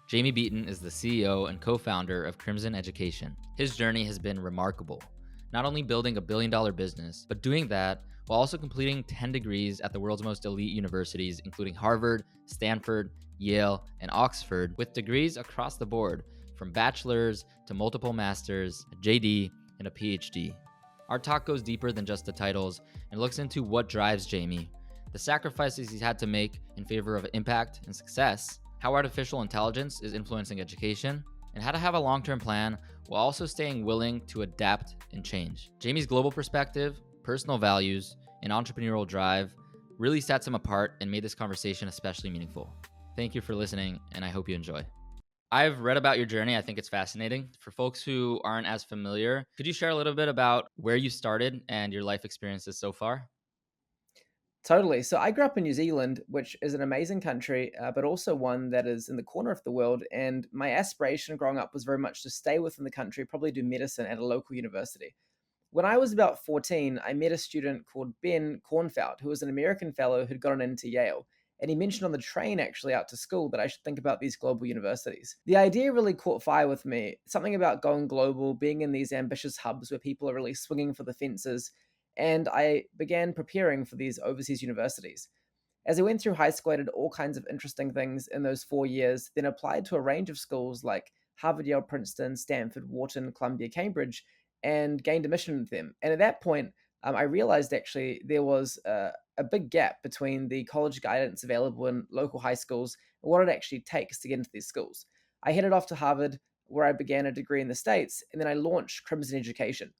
Jamie Beaton is the CEO and co-founder of Crimson Education. His journey has been remarkable, not only building a billion-dollar business, but doing that while also completing 10 degrees at the world's most elite universities, including Harvard, Stanford, Yale, and Oxford, with degrees across the board, from bachelor's to multiple masters, a JD, and a PhD. Our talk goes deeper than just the titles and looks into what drives Jamie, the sacrifices he's had to make in favor of impact and success, how artificial intelligence is influencing education, and how to have a long-term plan while also staying willing to adapt and change. Jamie's global perspective, personal values, and entrepreneurial drive really sets him apart and made this conversation especially meaningful. Thank you for listening, and I hope you enjoy. I've read about your journey. I think it's fascinating. For folks who aren't as familiar, could you share a little bit about where you started and your life experiences so far? Totally. So I grew up in New Zealand, which is an amazing country, but also one that is in the corner of the world. And my aspiration growing up was very much to stay within the country, probably do medicine at a local university. When I was about 14, I met a student called Ben Kornfeld, who was an American fellow who'd gotten into Yale. And he mentioned on the train actually out to school that I should think about these global universities. The idea really caught fire with me. Something about going global, being in these ambitious hubs where people are really swinging for the fences. And I began preparing for these overseas universities. As I went through high school, I did all kinds of interesting things in those 4 years, then applied to a range of schools like Harvard, Yale, Princeton, Stanford, Wharton, Columbia, Cambridge, and gained admission with them. And at that point, I realized actually there was a big gap between the college guidance available in local high schools and what it actually takes to get into these schools. I headed off to Harvard, where I began a degree in the States, and then I launched Crimson Education.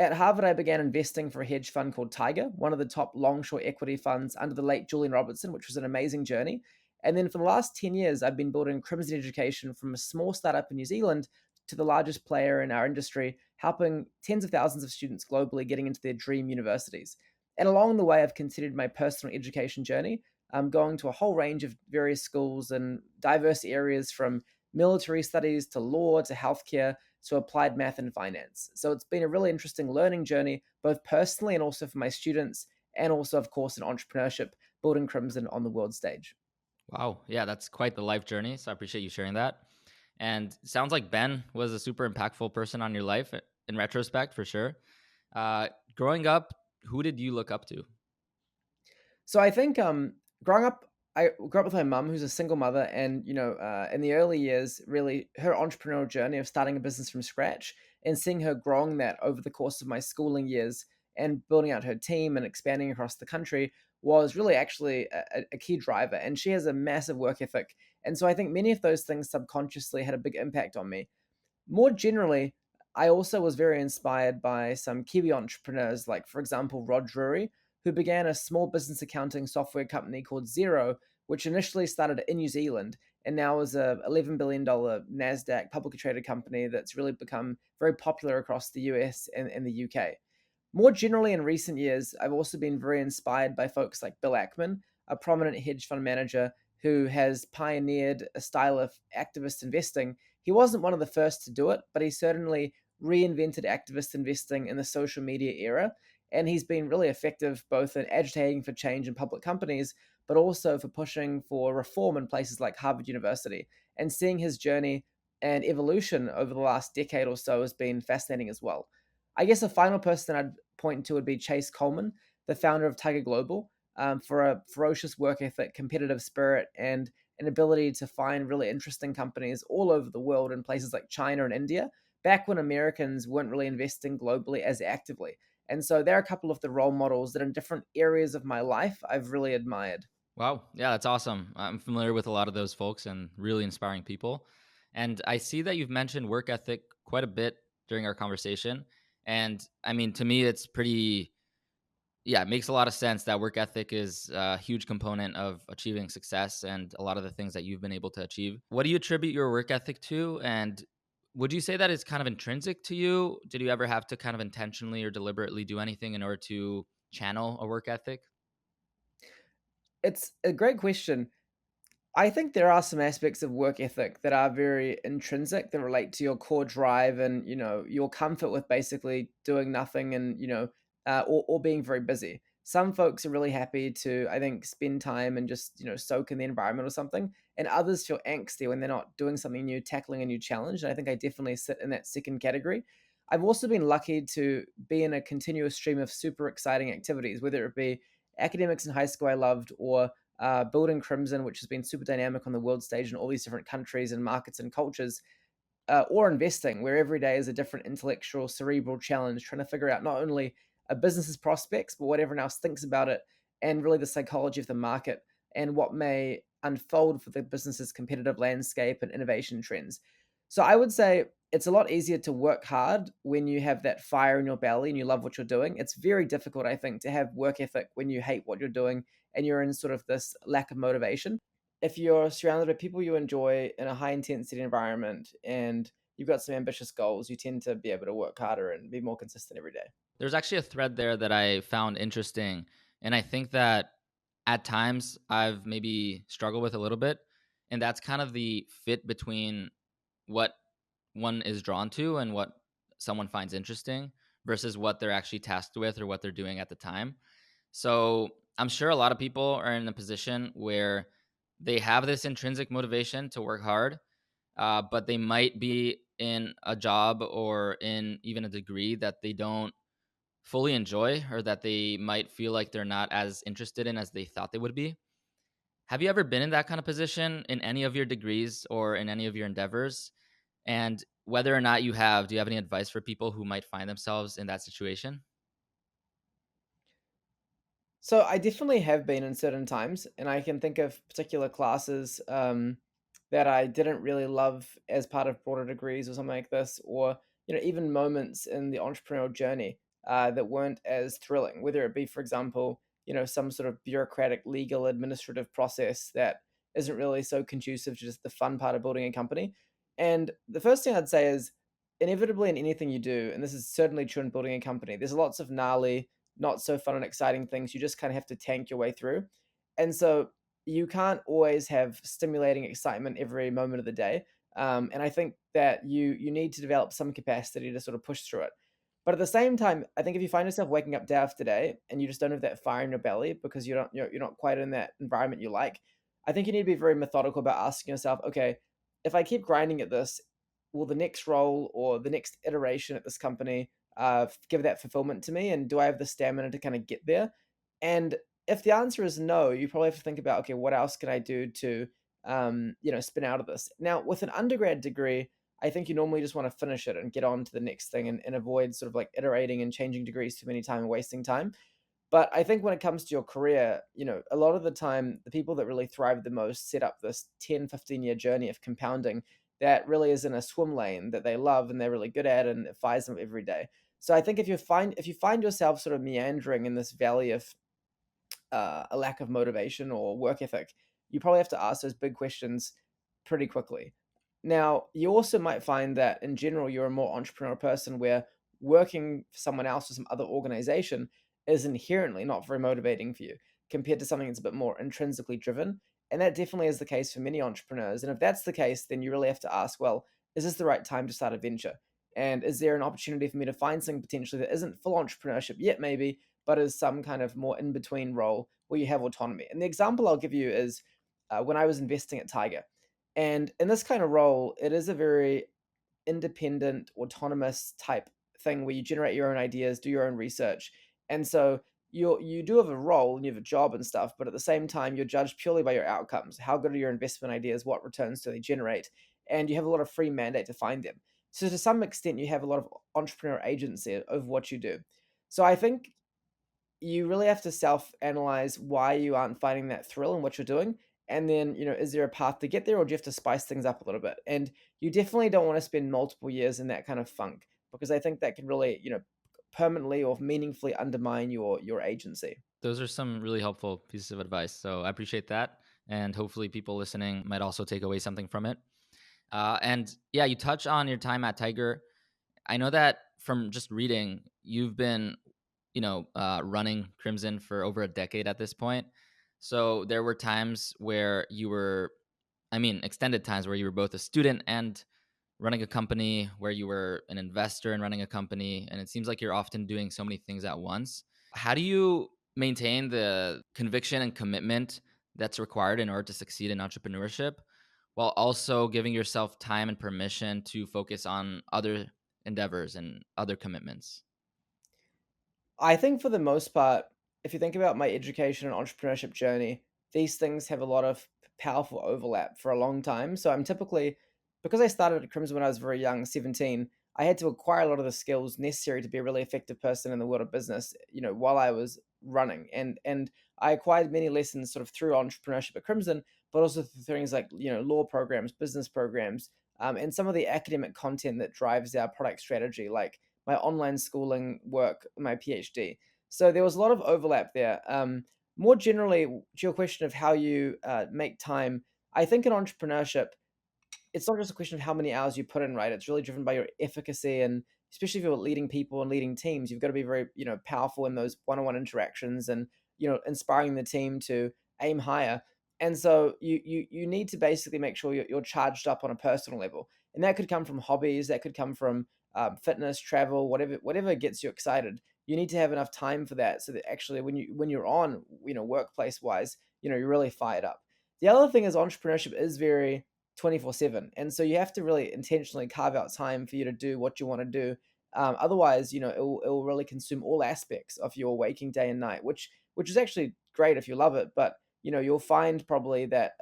At Harvard, I began investing for a hedge fund called Tiger, one of the top long-short equity funds under the late Julian Robertson, which was an amazing journey. And then for the last 10 years, I've been building Crimson Education from a small startup in New Zealand to the largest player in our industry, helping tens of thousands of students globally getting into their dream universities. And along the way, I've continued my personal education journey, going to a whole range of various schools and diverse areas from military studies to law to healthcare to applied math and finance. So it's been a really interesting learning journey, both personally and also for my students, and also, of course, in entrepreneurship, building Crimson on the world stage. Wow. Yeah, that's quite the life journey. So I appreciate you sharing that. And it sounds like Ben was a super impactful person on your life in retrospect, for sure. Growing up, who did you look up to? So I think growing up, I grew up with my mum, who's a single mother, and in the early years, really her entrepreneurial journey of starting a business from scratch and seeing her growing that over the course of my schooling years and building out her team and expanding across the country was really actually a key driver. And she has a massive work ethic, and so I think many of those things subconsciously had a big impact on me. More generally, I also was very inspired by some Kiwi entrepreneurs, like, for example, Rod Drury, who began a small business accounting software company called Xero, which initially started in New Zealand and now is a $11 billion NASDAQ publicly traded company that's really become very popular across the US and the UK. More generally, in recent years, I've also been very inspired by folks like Bill Ackman, a prominent hedge fund manager who has pioneered a style of activist investing. He wasn't one of the first to do it, but he certainly reinvented activist investing in the social media era. And he's been really effective both in agitating for change in public companies, but also for pushing for reform in places like Harvard University. And seeing his journey and evolution over the last decade or so has been fascinating as well. I guess a final person I'd point to would be Chase Coleman, the founder of Tiger Global, for a ferocious work ethic, competitive spirit, and an ability to find really interesting companies all over the world in places like China and India, back when Americans weren't really investing globally as actively. And so there are a couple of the role models that in different areas of my life I've really admired. Wow. Yeah, that's awesome. I'm familiar with a lot of those folks and really inspiring people. And I see that you've mentioned work ethic quite a bit during our conversation. And I mean, to me, it's pretty, yeah, it makes a lot of sense that work ethic is a huge component of achieving success and a lot of the things that you've been able to achieve. What do you attribute your work ethic to? And would you say that it's kind of intrinsic to you? Did you ever have to kind of intentionally or deliberately do anything in order to channel a work ethic? It's a great question. I think there are some aspects of work ethic that are very intrinsic that relate to your core drive and your comfort with basically doing nothing and or being very busy. Some folks are really happy to, I think, spend time and just, soak in the environment or something. And others feel angsty when they're not doing something new, tackling a new challenge. And I think I definitely sit in that second category. I've also been lucky to be in a continuous stream of super exciting activities, whether it be academics in high school I loved, or building Crimson, which has been super dynamic on the world stage in all these different countries and markets and cultures, or investing, where every day is a different intellectual, cerebral challenge, trying to figure out not only a business's prospects, but what everyone else thinks about it, and really the psychology of the market and what may unfold for the business's competitive landscape and innovation trends. So I would say it's a lot easier to work hard when you have that fire in your belly and you love what you're doing. It's very difficult, I think, to have work ethic when you hate what you're doing and you're in sort of this lack of motivation. If you're surrounded by people you enjoy in a high intensity environment and you've got some ambitious goals, you tend to be able to work harder and be more consistent every day. There's actually a thread there that I found interesting. And I think that at times I've maybe struggled with a little bit. And that's kind of the fit between what one is drawn to and what someone finds interesting versus what they're actually tasked with or what they're doing at the time. So I'm sure a lot of people are in a position where they have this intrinsic motivation to work hard, but they might be in a job or in even a degree that they don't fully enjoy or that they might feel like they're not as interested in as they thought they would be. Have you ever been in that kind of position in any of your degrees or in any of your endeavors? And whether or not you have, do you have any advice for people who might find themselves in that situation? So I definitely have been in certain times, and I can think of particular classes that I didn't really love as part of broader degrees or something like this, or even moments in the entrepreneurial journey that weren't as thrilling. Whether it be, for example, some sort of bureaucratic, legal, administrative process that isn't really so conducive to just the fun part of building a company. And the first thing I'd say is, inevitably in anything you do, and this is certainly true in building a company, there's lots of gnarly, not so fun and exciting things you just kind of have to tank your way through. And so you can't always have stimulating excitement every moment of the day. And I think that you need to develop some capacity to sort of push through it. But at the same time, I think if you find yourself waking up day after day and you just don't have that fire in your belly because you're not quite in that environment you like, I think you need to be very methodical about asking yourself, okay, if I keep grinding at this, will the next role or the next iteration at this company give that fulfillment to me? And do I have the stamina to kind of get there? And if the answer is no, you probably have to think about, okay, what else can I do to, spin out of this? Now, with an undergrad degree, I think you normally just want to finish it and get on to the next thing and avoid sort of like iterating and changing degrees too many times and wasting time. But I think when it comes to your career, a lot of the time, the people that really thrive the most set up this 10, 15-year journey of compounding that really is in a swim lane that they love and they're really good at and it fires them every day. So I think if you find yourself sort of meandering in this valley of a lack of motivation or work ethic, you probably have to ask those big questions pretty quickly. Now, you also might find that in general, you're a more entrepreneurial person where working for someone else or some other organization is inherently not very motivating for you compared to something that's a bit more intrinsically driven. And that definitely is the case for many entrepreneurs. And if that's the case, then you really have to ask, well, is this the right time to start a venture? And is there an opportunity for me to find something potentially that isn't full entrepreneurship yet, maybe, but is some kind of more in between role where you have autonomy? And the example I'll give you is when I was investing at Tiger. And in this kind of role, it is a very independent, autonomous type thing where you generate your own ideas, do your own research. And so you do have a role and you have a job and stuff, but at the same time, you're judged purely by your outcomes. How good are your investment ideas? What returns do they generate? And you have a lot of free mandate to find them. So to some extent, you have a lot of entrepreneurial agency over what you do. So I think you really have to self-analyze why you aren't finding that thrill in what you're doing. And then, is there a path to get there or do you have to spice things up a little bit? And you definitely don't want to spend multiple years in that kind of funk because I think that can really, permanently or meaningfully undermine your agency. Those are some really helpful pieces of advice. So I appreciate that. And hopefully, people listening might also take away something from it. And yeah, you touch on your time at Tiger. I know that from just reading, you've been, running Crimson for over a decade at this point. So there were times where you were, extended times where you were both a student and running a company, where you were an investor and running a company. And it seems like you're often doing so many things at once. How do you maintain the conviction and commitment that's required in order to succeed in entrepreneurship, while also giving yourself time and permission to focus on other endeavors and other commitments? I think for the most part, if you think about my education and entrepreneurship journey, these things have a lot of powerful overlap for a long time. So I'm typically, because I started at Crimson when I was very young, 17, I had to acquire a lot of the skills necessary to be a really effective person in the world of business, while I was running. And I acquired many lessons sort of through entrepreneurship at Crimson, but also through things like, law programs, business programs, and some of the academic content that drives our product strategy, like my online schooling work, my PhD. So there was a lot of overlap there. More generally, to your question of how you make time, I think in entrepreneurship, it's not just a question of how many hours you put in, right? It's really driven by your efficacy, and especially if you're leading people and leading teams, you've got to be very, powerful in those one-on-one interactions and, inspiring the team to aim higher. And so you need to basically make sure you're charged up on a personal level. And that could come from hobbies, that could come from fitness, travel, whatever gets you excited. You need to have enough time for that so that actually when you're on, workplace wise, you're really fired up. The other thing is entrepreneurship is very 24/7. And so you have to really intentionally carve out time for you to do what you want to do. Otherwise, it will really consume all aspects of your waking day and night, which is actually great if you love it. But you'll find probably that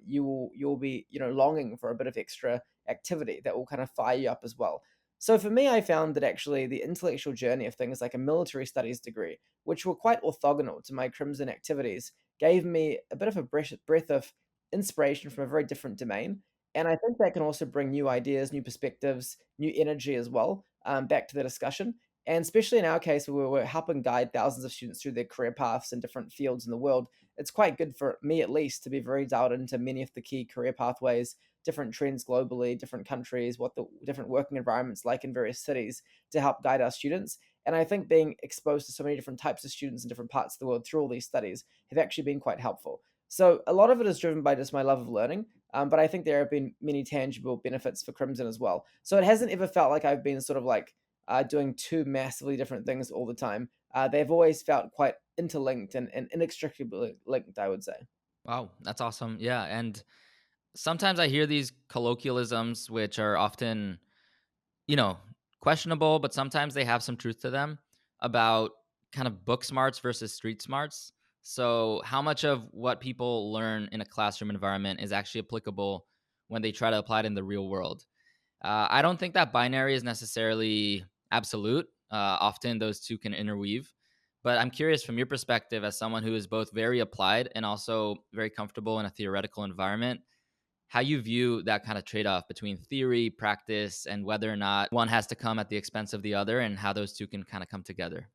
you'll be longing for a bit of extra activity that will kind of fire you up as well. So for me, I found that actually the intellectual journey of things like a military studies degree, which were quite orthogonal to my Crimson activities, gave me a bit of a breath of inspiration from a very different domain. And I think that can also bring new ideas, new perspectives, new energy as well, back to the discussion. And especially in our case, where we're helping guide thousands of students through their career paths in different fields in the world, it's quite good for me, at least, to be very dialed into many of the key career pathways, different trends globally, different countries, what the different working environments like in various cities to help guide our students. And I think being exposed to so many different types of students in different parts of the world through all these studies have actually been quite helpful. So a lot of it is driven by just my love of learning, but I think there have been many tangible benefits for Crimson as well. So it hasn't ever felt like I've been sort of like doing two massively different things all the time. They've always felt quite interlinked and inextricably linked, I would say. Wow, that's awesome. Yeah, and sometimes I hear these colloquialisms which are often, you know, questionable, but sometimes they have some truth to them about kind of book smarts versus street smarts. So, how much of what people learn in a classroom environment is actually applicable when they try to apply it in the real world? I don't think that binary is necessarily absolute. Often those two can interweave. But I'm curious from your perspective, as someone who is both very applied and also very comfortable in a theoretical environment, how you view that kind of trade off between theory, practice, and whether or not one has to come at the expense of the other, and how those two can kind of come together.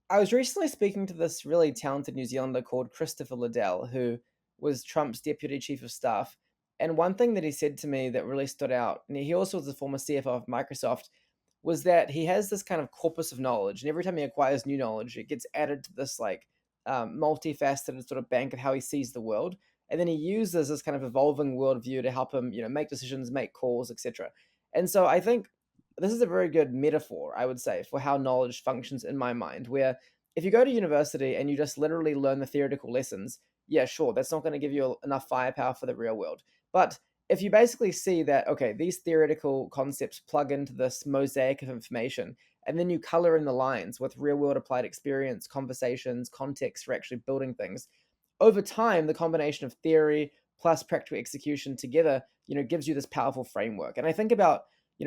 I was recently speaking to this really talented New Zealander called Christopher Liddell, who was Trump's deputy chief of staff. And one thing that he said to me that really stood out, and he also was the former CFO of Microsoft, was that he has this kind of corpus of knowledge, and every time he acquires new knowledge, it gets added to this like multifaceted sort of bank of how he sees the world, and then he uses this kind of evolving worldview to help him, make decisions, make calls, etc. And so I think this is a very good metaphor, I would say, for how knowledge functions in my mind. Where if you go to university and you just literally learn the theoretical lessons, yeah, sure, that's not going to give you enough firepower for the real world. But if you basically see that, okay, these theoretical concepts plug into this mosaic of information, and then you color in the lines with real world applied experience, conversations, context for actually building things, over time, the combination of theory plus practical execution together, gives you this powerful framework. And I think about,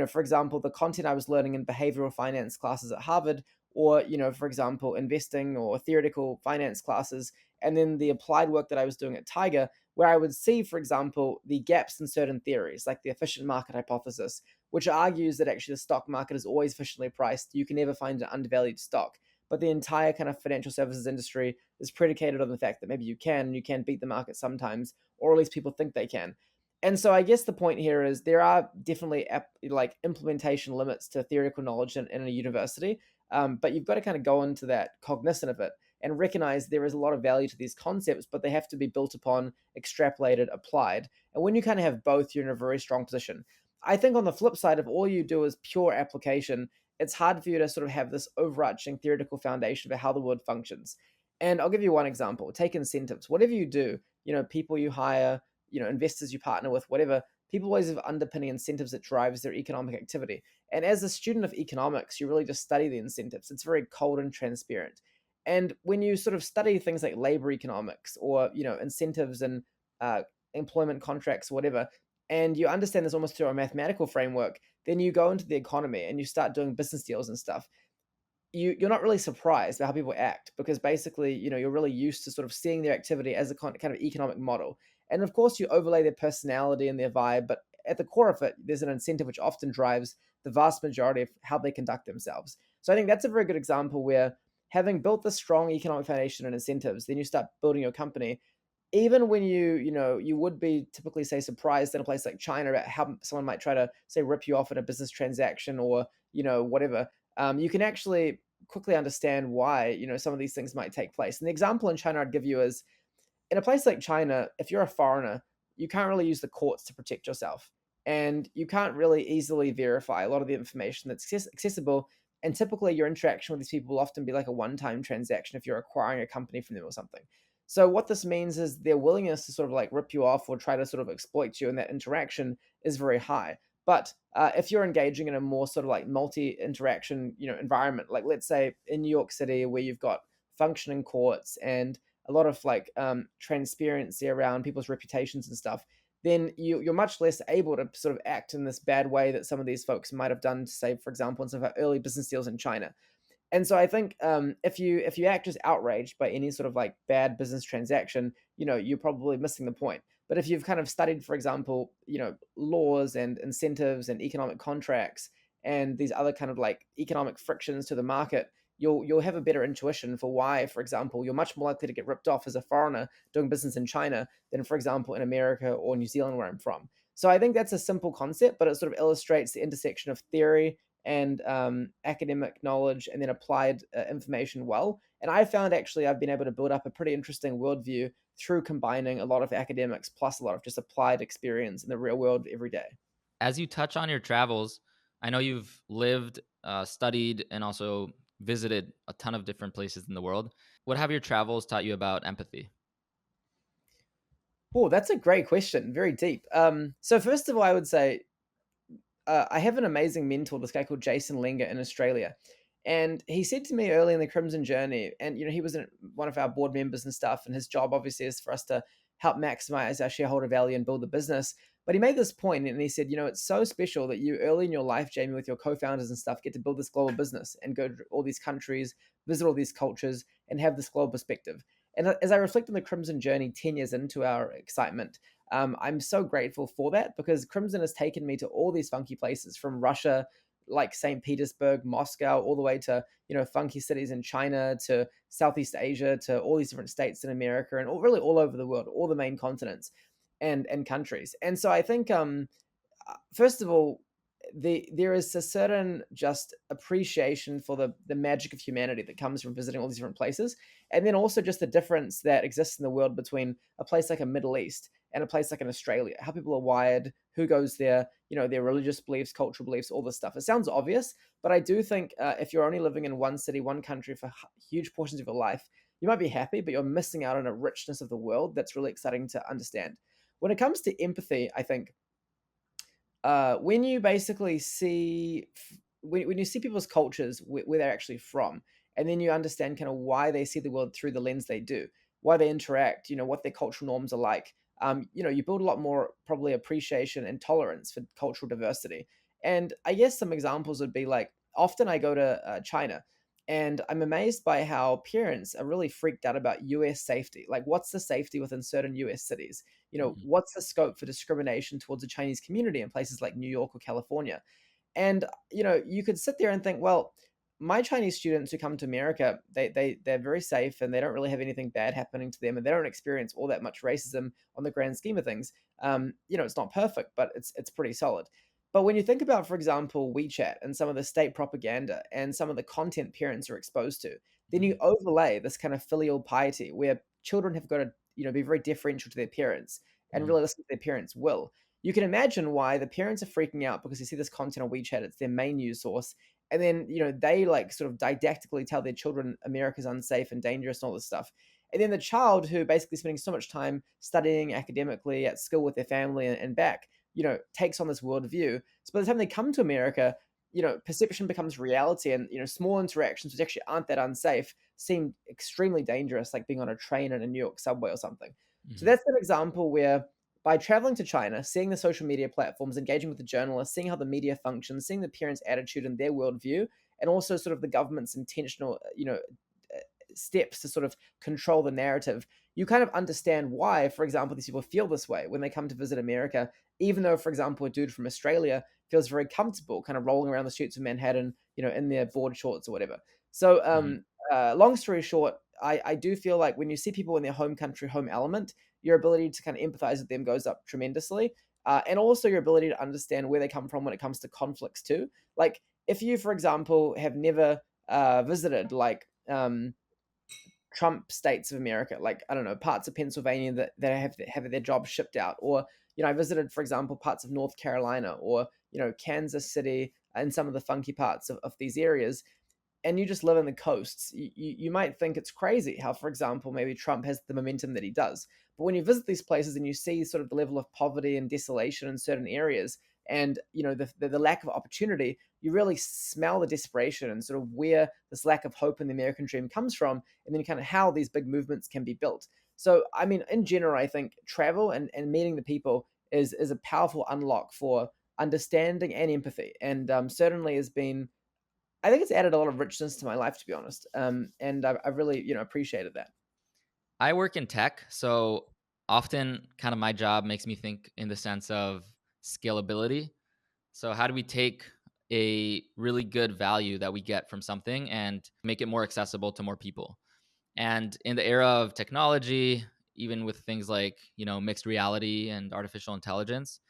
for example, the content I was learning in behavioral finance classes at Harvard, or, for example, investing or theoretical finance classes, and then the applied work that I was doing at Tiger, where I would see, for example, the gaps in certain theories, like the efficient market hypothesis, which argues that actually the stock market is always efficiently priced. You can never find an undervalued stock. But the entire kind of financial services industry is predicated on the fact that maybe you can beat the market sometimes, or at least people think they can. And so I guess the point here is there are definitely like implementation limits to theoretical knowledge in a university, but you've got to kind of go into that cognizant of it and recognize there is a lot of value to these concepts, but they have to be built upon, extrapolated, applied. And when you kind of have both, you're in a very strong position. I think on the flip side, if all you do is pure application, it's hard for you to sort of have this overarching theoretical foundation for how the world functions. And I'll give you one example. Take incentives. Whatever you do, people you hire, investors you partner with, whatever, people always have underpinning incentives that drives their economic activity. And as a student of economics, you really just study the incentives. It's very cold and transparent. And when you sort of study things like labor economics or, incentives and uh, employment contracts, whatever, and you understand this almost through a mathematical framework, then you go into the economy and you start doing business deals and stuff. You're not really surprised by how people act because basically, you're really used to sort of seeing their activity as a kind of economic model. And of course, you overlay their personality and their vibe, but at the core of it, there's an incentive which often drives the vast majority of how they conduct themselves. So I think that's a very good example where having built the strong economic foundation and incentives, then you start building your company. Even when you would be typically say surprised in a place like China about how someone might try to say rip you off in a business transaction or whatever, you can actually quickly understand why some of these things might take place. And the example in China I'd give you is in a place like China, if you're a foreigner, you can't really use the courts to protect yourself. And you can't really easily verify a lot of the information that's accessible. And typically, your interaction with these people will often be like a one time transaction if you're acquiring a company from them or something. So, what this means is their willingness to sort of like rip you off or try to sort of exploit you in that interaction is very high. But if you're engaging in a more sort of like multi interaction, environment, like let's say in New York City, where you've got functioning courts and a lot of like transparency around people's reputations and stuff, then you're much less able to sort of act in this bad way that some of these folks might have done, say, for example, in some of our early business deals in China. And so I think if you act just outraged by any sort of like bad business transaction, you're probably missing the point. But if you've kind of studied, for example, laws and incentives and economic contracts and these other kind of like economic frictions to the market, you'll have a better intuition for why, for example, you're much more likely to get ripped off as a foreigner doing business in China than, for example, in America or New Zealand, where I'm from. So I think that's a simple concept, but it sort of illustrates the intersection of theory and academic knowledge and then applied information well. And I found actually I've been able to build up a pretty interesting worldview through combining a lot of academics plus a lot of just applied experience in the real world every day. As you touch on your travels, I know you've lived, studied, and also visited a ton of different places in the world. What have your travels taught you about empathy? Oh, that's a great question. Very deep. So first of all, I would say I have an amazing mentor, this guy called Jason Lenger in Australia. And he said to me early in the Crimson Journey, and he was one of our board members and stuff, and his job obviously is for us to help maximize our shareholder value and build the business. But he made this point and he said, it's so special that you early in your life, Jamie, with your co-founders and stuff, get to build this global business and go to all these countries, visit all these cultures, and have this global perspective. And as I reflect on the Crimson Journey 10 years into our excitement, I'm so grateful for that because Crimson has taken me to all these funky places from Russia, like St. Petersburg, Moscow, all the way to, funky cities in China, to Southeast Asia, to all these different states in America, and really all over the world, all the main continents and countries. And so I think first of all, there is a certain just appreciation for the magic of humanity that comes from visiting all these different places, and then also just the difference that exists in the world between a place like a Middle East and a place like in Australia. How people are wired, who goes there, their religious beliefs, cultural beliefs, all this stuff. It sounds obvious, but I do think if you're only living in one city, one country for huge portions of your life, you might be happy, but you're missing out on a richness of the world that's really exciting to understand. When it comes to empathy, I think when you basically see when you see people's cultures where they're actually from, and then you understand kind of why they see the world through the lens they do, why they interact, what their cultural norms are like. You build a lot more probably appreciation and tolerance for cultural diversity. And I guess some examples would be like often I go to China. And I'm amazed by how parents are really freaked out about US safety. Like, what's the safety within certain US cities? Mhm. What's the scope for discrimination towards the Chinese community in places like New York or California? And you could sit there and think, well, my Chinese students who come to America, they're very safe and they don't really have anything bad happening to them, and they don't experience all that much racism on the grand scheme of things. It's not perfect, but it's pretty solid. But when you think about, for example, WeChat and some of the state propaganda and some of the content parents are exposed to, then you Mhm. overlay this kind of filial piety where children have got to, be very deferential to their parents and Mhm. really listen to their parents' will. You can imagine why the parents are freaking out because they see this content on WeChat. It's their main news source. and then they like sort of didactically tell their children America's unsafe and dangerous and all this stuff. And then the child who basically spending so much time studying academically at school with their family and back, takes on this worldview. So by the time they come to America, perception becomes reality, and small interactions which actually aren't that unsafe seem extremely dangerous, like being on a train in a New York subway or something. So Hmm. that's an example where by traveling to China, seeing the social media platforms, engaging with the journalists, seeing how the media functions, seeing the parents' attitude and their worldview, and also sort of the government's intentional, steps to sort of control the narrative, you kind of understand why, for example, these people feel this way when they come to visit America, even though, for example, a dude from Australia feels very comfortable kind of rolling around the streets of Manhattan, in their board shorts or whatever. So, Hmm. long story short, I do feel like when you see people in their home country, home element, your ability to kind of empathize with them goes up tremendously. And also your ability to understand where they come from when it comes to conflicts too. Like if you, for example, have never visited like Trump states of America, like I don't know, parts of Pennsylvania that have their jobs shipped out, or I visited, for example, parts of North Carolina or Kansas City and some of the funky parts of these areas, and you just live in the coasts, you might think it's crazy how, for example, maybe Trump has the momentum that he does. But when you visit these places and you see sort of the level of poverty and desolation in certain areas, and the lack of opportunity, you really smell the desperation and sort of where this lack of hope in the American dream comes from, and then kind of how these big movements can be built. So, I mean, in general, I think travel and meeting the people is a powerful unlock for understanding and empathy, and certainly has been, I think it's added a lot of richness to my life, to be honest. And I've really, appreciated that. I work in tech, so often kind of my job makes me think in the sense of scalability. So, how do we take a really good value that we get from something and make it more accessible to more people? And in the era of technology, even with things like, mixed reality and artificial intelligence,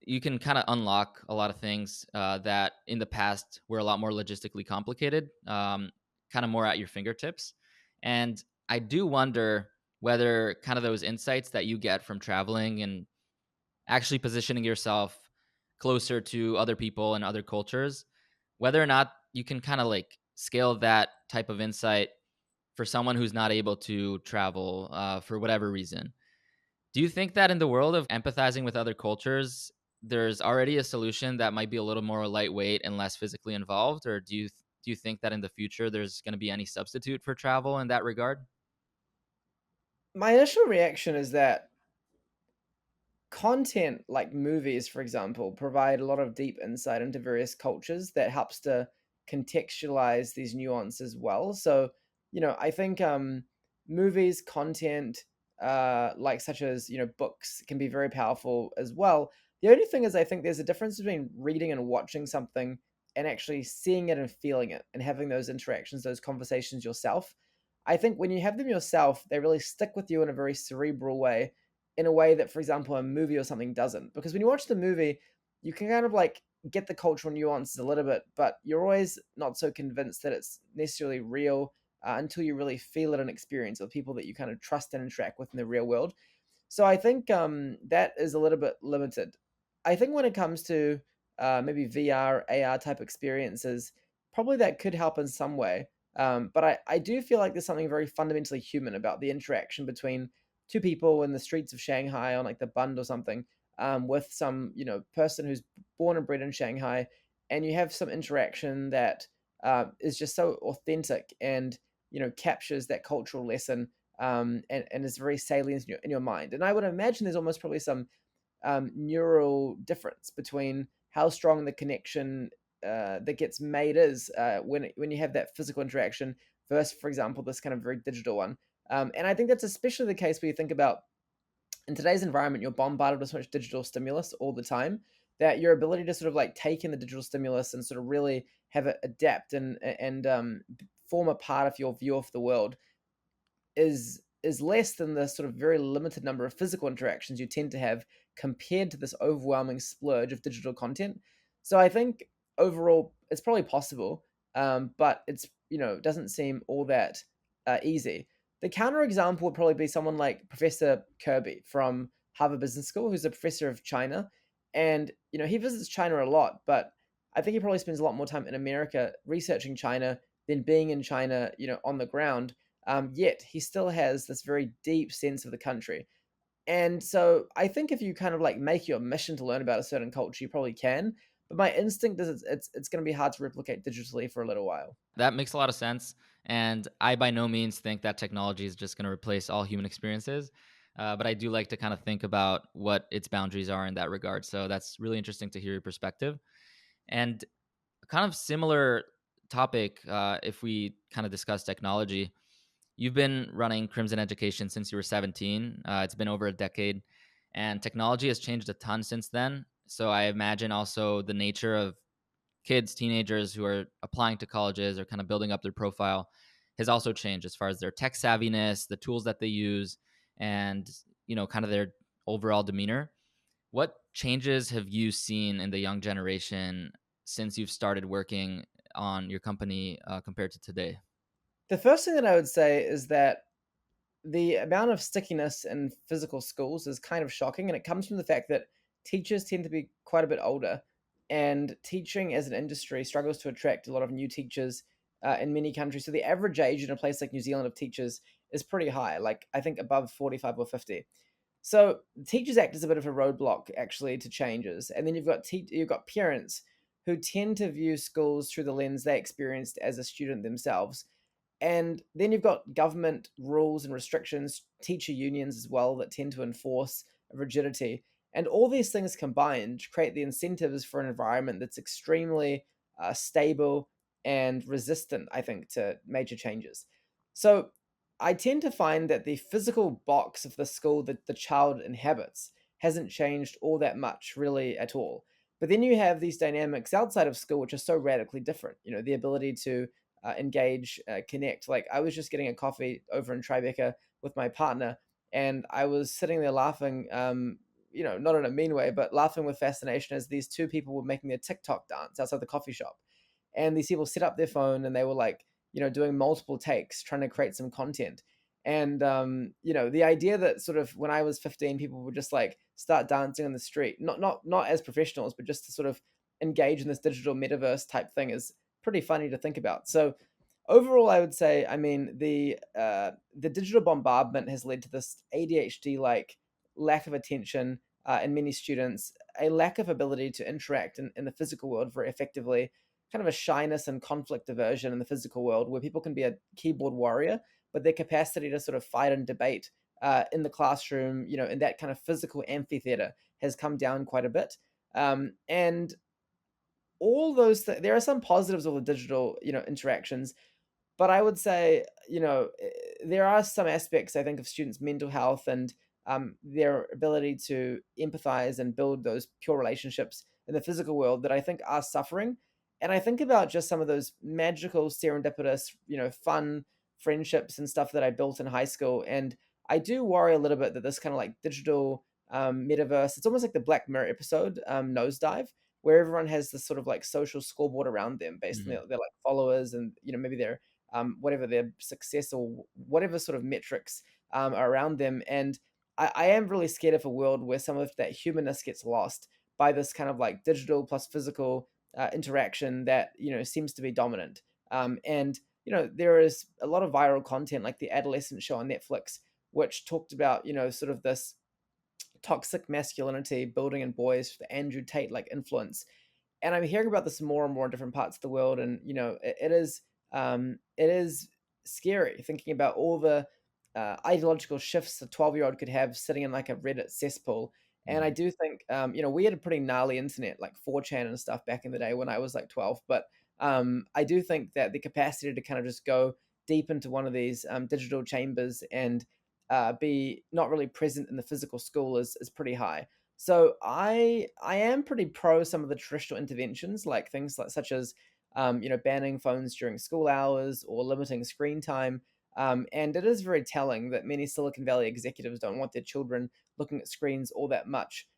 you can kind of unlock a lot of things that in the past were a lot more logistically complicated, kind of more at your fingertips. And I do wonder whether kind of those insights that you get from traveling and actually positioning yourself closer to other people and other cultures, whether or not you can kind of like scale that type of insight for someone who's not able to travel for whatever reason. Do you think that in the world of empathizing with other cultures, there's already a solution that might be a little more lightweight and less physically involved, or do you think that in the future there's going to be any substitute for travel in that regard? My initial reaction is that content like movies, for example, provide a lot of deep insight into various cultures that helps to contextualize these nuances well. So, I think movies, content, like such as books, can be very powerful as well. The only thing is, I think there's a difference between reading and watching something and actually seeing it and feeling it and having those interactions, those conversations yourself. I think when you have them yourself, they really stick with you in a very cerebral way, in a way that, for example, a movie or something doesn't. Because when you watch the movie, you can kind of like get the cultural nuances a little bit, but you're always not so convinced that it's necessarily real until you really feel it and experience with people that you kind of trust and interact with in the real world. So I think that is a little bit limited. I think when it comes to maybe VR, AR type experiences, probably that could help in some way. But I do feel like there's something very fundamentally human about the interaction between two people in the streets of Shanghai on like the Bund or something, with some person who's born and bred in Shanghai, and you have some interaction that is just so authentic and captures that cultural lesson, and is very salient in your mind. And I would imagine there's almost probably some neural difference between how strong the connection that gets made is when you have that physical interaction versus, for example, this kind of very digital one. And I think that's especially the case when you think about in today's environment, you're bombarded with so much digital stimulus all the time that your ability to sort of like take in the digital stimulus and sort of really have it adapt and form a part of your view of the world is less than the sort of very limited number of physical interactions you tend to have compared to this overwhelming splurge of digital content. So I think overall it's probably possible, but it's doesn't seem all that easy. The counterexample would probably be someone like Professor Kirby from Harvard Business School, who's a professor of China, and he visits China a lot, but I think he probably spends a lot more time in America researching China than being in China, on the ground. Yet he still has this very deep sense of the country. And so I think if you kind of like make your mission to learn about a certain culture, you probably can. But my instinct is it's going to be hard to replicate digitally for a little while. That makes a lot of sense. And I by no means think that technology is just going to replace all human experiences. But I do like to kind of think about what its boundaries are in that regard. So that's really interesting to hear your perspective. And kind of similar topic, if we kind of discuss technology, you've been running Crimson Education since you were 17. It's been over a decade, and technology has changed a ton since then. So I imagine also the nature of kids, teenagers who are applying to colleges or kind of building up their profile has also changed as far as their tech savviness, the tools that they use, and kind of their overall demeanor. What changes have you seen in the young generation since you've started working on your company compared to today? The first thing that I would say is that the amount of stickiness in physical schools is kind of shocking, and it comes from the fact that teachers tend to be quite a bit older, and teaching as an industry struggles to attract a lot of new teachers in many countries. So the average age in a place like New Zealand of teachers is pretty high, like I think above 45 or 50. So teachers act as a bit of a roadblock actually to changes, and then you've got parents who tend to view schools through the lens they experienced as a student themselves, and then you've got government rules and restrictions, teacher unions as well that tend to enforce rigidity. And all these things combined create the incentives for an environment that's extremely stable and resistant, I think, to major changes. So I tend to find that the physical box of the school that the child inhabits hasn't changed all that much, really, at all. But then you have these dynamics outside of school, which are so radically different. The ability to engage, connect. Like I was just getting a coffee over in Tribeca with my partner, and I was sitting there laughing, not in a mean way, but laughing with fascination as these two people were making a TikTok dance outside the coffee shop. And these people set up their phone and they were like, doing multiple takes, trying to create some content. And the idea that sort of when I was 15, people would just like start dancing on the street, not as professionals, but just to sort of engage in this digital metaverse type thing is pretty funny to think about. So overall, I would say, I mean, the digital bombardment has led to this ADHD like lack of attention in many students, a lack of ability to interact in the physical world very effectively, kind of a shyness and conflict aversion in the physical world where people can be a keyboard warrior, but their capacity to sort of fight and debate in the classroom, in that kind of physical amphitheater has come down quite a bit. And all those there are some positives of the digital interactions, but I would say, there are some aspects, I think, of students' mental health and their ability to empathize and build those pure relationships in the physical world that I think are suffering. And I think about just some of those magical, serendipitous, fun friendships and stuff that I built in high school. And I do worry a little bit that this kind of like digital metaverse, it's almost like the Black Mirror episode, Nosedive, where everyone has this sort of like social scoreboard around them based on Mhm. their like followers and maybe their whatever their success or whatever sort of metrics are around them. And I am really scared of a world where some of that humanness gets lost by this kind of like digital plus physical interaction that seems to be dominant. And there is a lot of viral content like the adolescent show on Netflix, which talked about sort of this toxic masculinity building in boys, the Andrew Tate like influence. And I'm hearing about this more and more in different parts of the world, and it is scary thinking about all the ideological shifts a 12-year-old could have sitting in like a Reddit cesspool. And I Mhm. do think we had a pretty gnarly internet like 4chan and stuff back in the day when I was like 12, but I do think that the capacity to kind of just go deep into one of these digital chambers and be not really present in the physical school is pretty high. So I am pretty pro some of the traditional interventions, like things like such as banning phones during school hours or limiting screen time. And it is very telling that many Silicon Valley executives don't want their children looking at screens all that much.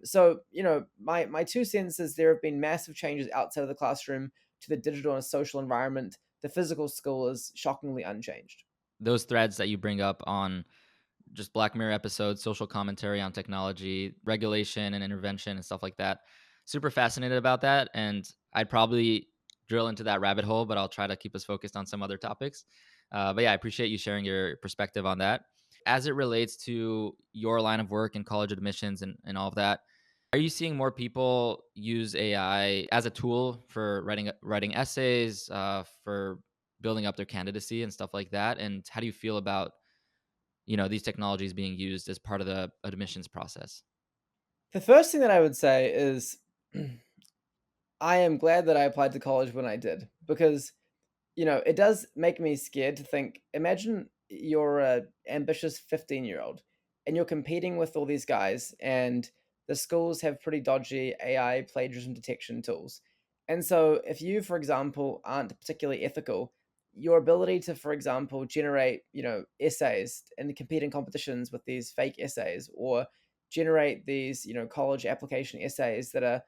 So my two cents is there have been massive changes outside of the classroom to the digital and social environment. The physical school is shockingly unchanged. Those threads that you bring up on just Black Mirror episodes, social commentary on technology, regulation and intervention and stuff like that. Super fascinated about that. And I'd probably drill into that rabbit hole, but I'll try to keep us focused on some other topics. But yeah, I appreciate you sharing your perspective on that. As it relates to your line of work and college admissions and all of that, are you seeing more people use AI as a tool for writing essays, for building up their candidacy and stuff like that? And how do you feel about these technologies being used as part of the admissions process? The first thing that I would say is I am glad that I applied to college when I did because it does make me scared to think. Imagine you're a ambitious 15-year-old and you're competing with all these guys, and the schools have pretty dodgy AI plagiarism detection tools. And so, if you, for example, aren't particularly ethical, your ability to, for example, generate, essays and compete in competitions with these fake essays, or generate these, college application essays that are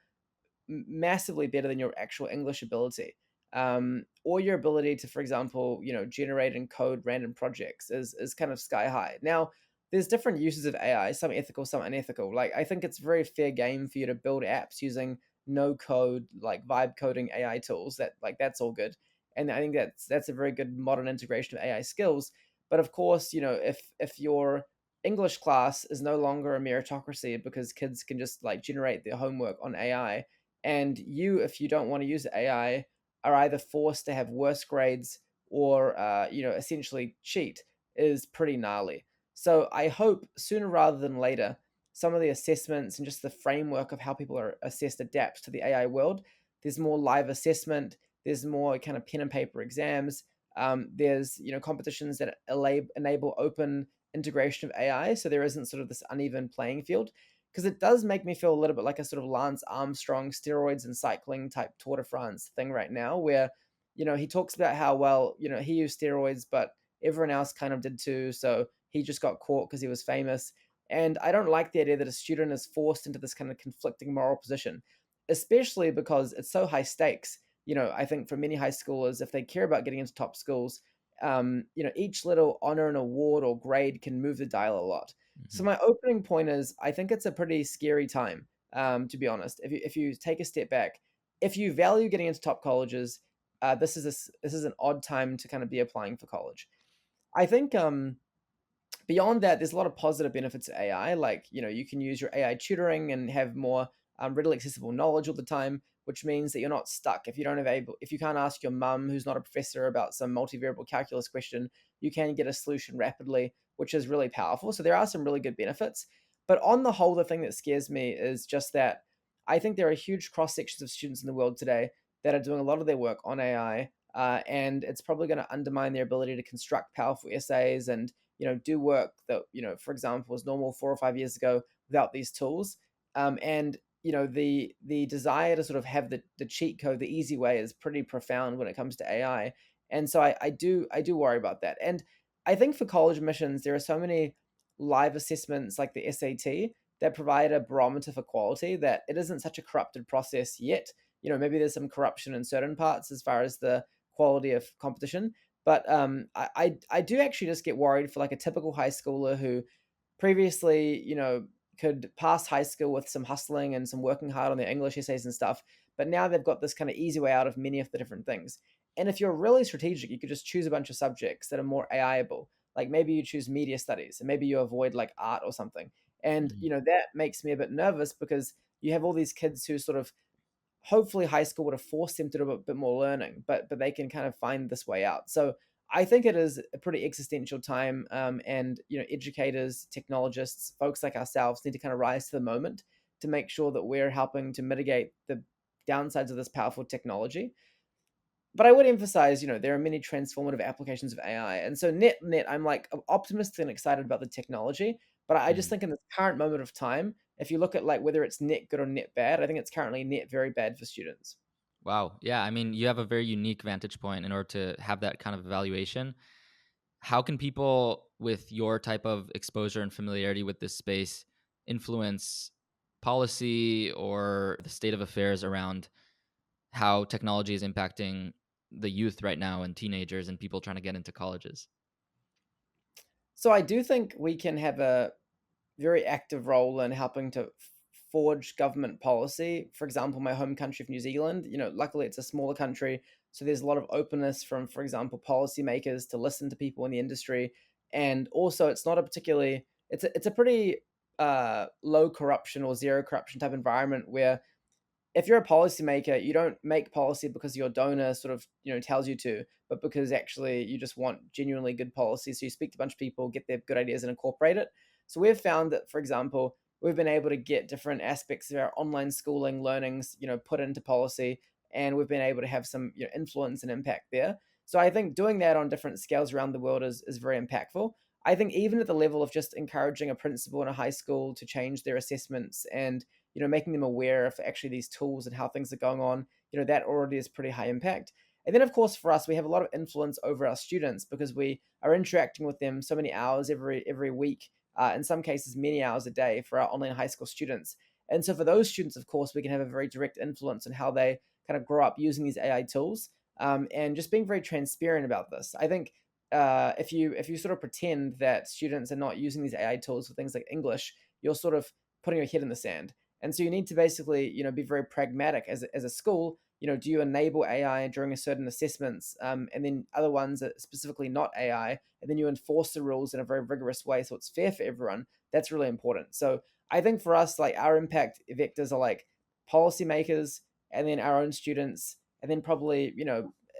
massively better than your actual English ability. Or your ability to, for example, generate and code random projects is kind of sky high. Now, there's different uses of AI, some ethical, some unethical. Like I think it's very fair game for you to build apps using no code, like vibe coding AI tools. That's all good. And I think that's a very good modern integration of AI skills. But of course, if your English class is no longer a meritocracy because kids can just like generate their homework on AI, and you, if you don't want to use AI, are either forced to have worse grades or essentially cheat, is pretty gnarly. So I hope sooner rather than later, some of the assessments and just the framework of how people are assessed adapts to the AI world. There's more live assessment. There's more kind of pen and paper exams. There's competitions that enable open integration of AI, so there isn't sort of this uneven playing field, because it does make me feel a little bit like a sort of Lance Armstrong steroids and cycling type Tour de France thing right now, where he talks about how well he used steroids, but everyone else kind of did too, so he just got caught because he was famous. And I don't like the idea that a student is forced into this kind of conflicting moral position, especially because it's so high stakes. I think for many high schoolers, if they care about getting into top schools, each little honor and award or grade can move the dial a lot. So Mhm. my opening point is I think it's a pretty scary time, to be honest. If you take a step back, if you value getting into top colleges, this is an odd time to kind of be applying for college. I think beyond that, there's a lot of positive benefits to AI. Like, you can use your AI tutoring and have more readily accessible knowledge all the time, which means that you're not stuck. If you can't ask your mum, who's not a professor, about some multivariable calculus question, you can get a solution rapidly, which is really powerful. So there are some really good benefits. But on the whole, the thing that scares me is just that I think there are huge cross sections of students in the world today that are doing a lot of their work on AI. And it's probably going to undermine their ability to construct powerful essays and do work that for example was normal 4 or 5 years ago without these tools. And the desire to sort of have the cheat code the easy way is pretty profound when it comes to AI. And so I do worry about that. And I think for college admissions there are so many live assessments like the SAT that provide a barometer for quality, that it isn't such a corrupted process yet. Maybe there's some corruption in certain parts as far as the quality of competition, but I do actually just get worried for like a typical high schooler who previously, could pass high school with some hustling and some working hard on their English essays and stuff, but now they've got this kind of easy way out of many of the different things. And if you're really strategic, you could just choose a bunch of subjects that are more AI-able. Like maybe you choose media studies and maybe you avoid like art or something. And Mhm. that makes me a bit nervous because you have all these kids who sort of, hopefully high school would have forced them to do a bit more learning, but they can kind of find this way out. So I think it is a pretty existential time, and educators, technologists, folks like ourselves need to kind of rise to the moment to make sure that we're helping to mitigate the downsides of this powerful technology. But I would emphasize, there are many transformative applications of AI, and so net, I'm like optimistic and excited about the technology. But I just Mhm. think in this current moment of time, if you look at like whether it's net good or net bad, I think it's currently net very bad for students. Wow. Yeah. I mean, you have a very unique vantage point in order to have that kind of evaluation. How can people with your type of exposure and familiarity with this space influence policy or the state of affairs around how technology is impacting the youth right now and teenagers and people trying to get into colleges? So I do think we can have a very active role in helping to forge government policy. For example, my home country of New Zealand, luckily it's a smaller country, so there's a lot of openness from, for example, policymakers to listen to people in the industry, and also it's not a particularly it's a pretty low corruption or zero corruption type environment where if you're a policymaker, you don't make policy because your donor sort of, tells you to, but because actually you just want genuinely good policy. So you speak to a bunch of people, get their good ideas and incorporate it. So we've found that, for example, we've been able to get different aspects of our online schooling learnings, put into policy, and we've been able to have some, influence and impact there. So I think doing that on different scales around the world is very impactful. I think even at the level of just encouraging a principal in a high school to change their assessments and making them aware of actually these tools and how things are going on, that already is pretty high impact. And then, of course, for us, we have a lot of influence over our students because we are interacting with them so many hours every week, in some cases, many hours a day for our online high school students. And so, for those students, of course, we can have a very direct influence on how they kind of grow up using these AI tools, and just being very transparent about this. I think if you sort of pretend that students are not using these AI tools for things like English, you're sort of putting your head in the sand. And so you need to basically, be very pragmatic as a school. Do you enable AI during a certain assessments, and then other ones that specifically not AI, and then you enforce the rules in a very rigorous way so it's fair for everyone. That's really important. So I think for us, like our impact vectors are like policymakers, and then our own students, and then probably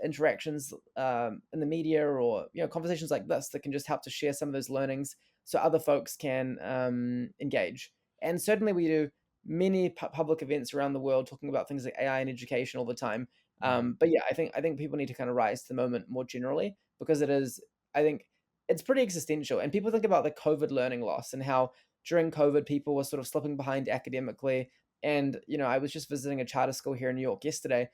interactions in the media or conversations like this that can just help to share some of those learnings so other folks can engage. And certainly we do many public events around the world talking about things like AI and education all the time. Mhm. But yeah, I think people need to kind of rise to the moment more generally because it is. I think it's pretty existential, and people think about the COVID learning loss and how during COVID people were sort of slipping behind academically. And I was just visiting a charter school here in New York yesterday,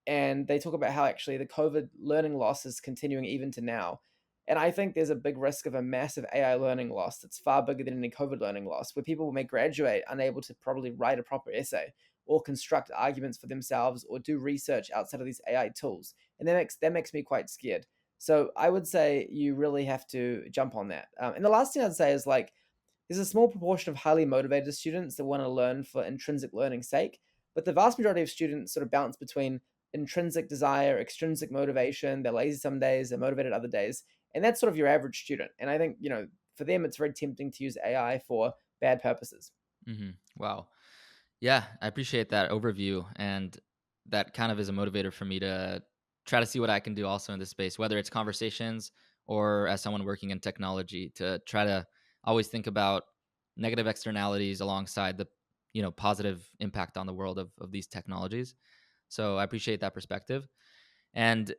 and they talk about how actually the COVID learning loss is continuing even to now. And I think there's a big risk of a massive AI learning loss that's far bigger than any COVID learning loss, where people may graduate unable to probably write a proper essay or construct arguments for themselves or do research outside of these AI tools. And that makes me quite scared. So I would say you really have to jump on that. And the last thing I'd say is like there's a small proportion of highly motivated students that want to learn for intrinsic learning's sake, but the vast majority of students sort of bounce between intrinsic desire, extrinsic motivation. They're lazy some days, they're motivated other days. And that's sort of your average student. And I think, for them, it's very tempting to use AI for bad purposes. Wow. Yeah, I appreciate that overview. And that kind of is a motivator for me to try to see what I can do also in this space, whether it's conversations or as someone working in technology, to try to always think about negative externalities alongside the positive impact on the world of these technologies. So I appreciate that perspective. And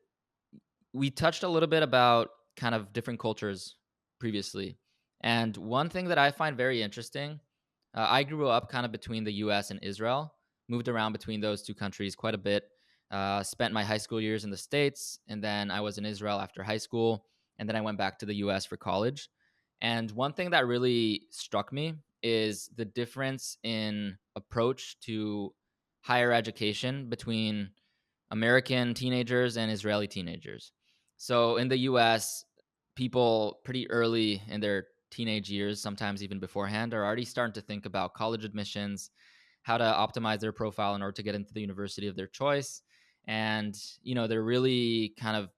we touched a little bit about kind of different cultures previously. And one thing that I find very interesting, I grew up kind of between the US and Israel, moved around between those two countries quite a bit. Spent my high school years in the States, and then I was in Israel after high school, and then I went back to the US for college. And one thing that really struck me is the difference in approach to higher education between American teenagers and Israeli teenagers. So in the US, people pretty early in their teenage years, sometimes even beforehand, are already starting to think about college admissions, how to optimize their profile in order to get into the university of their choice. And, they're really kind of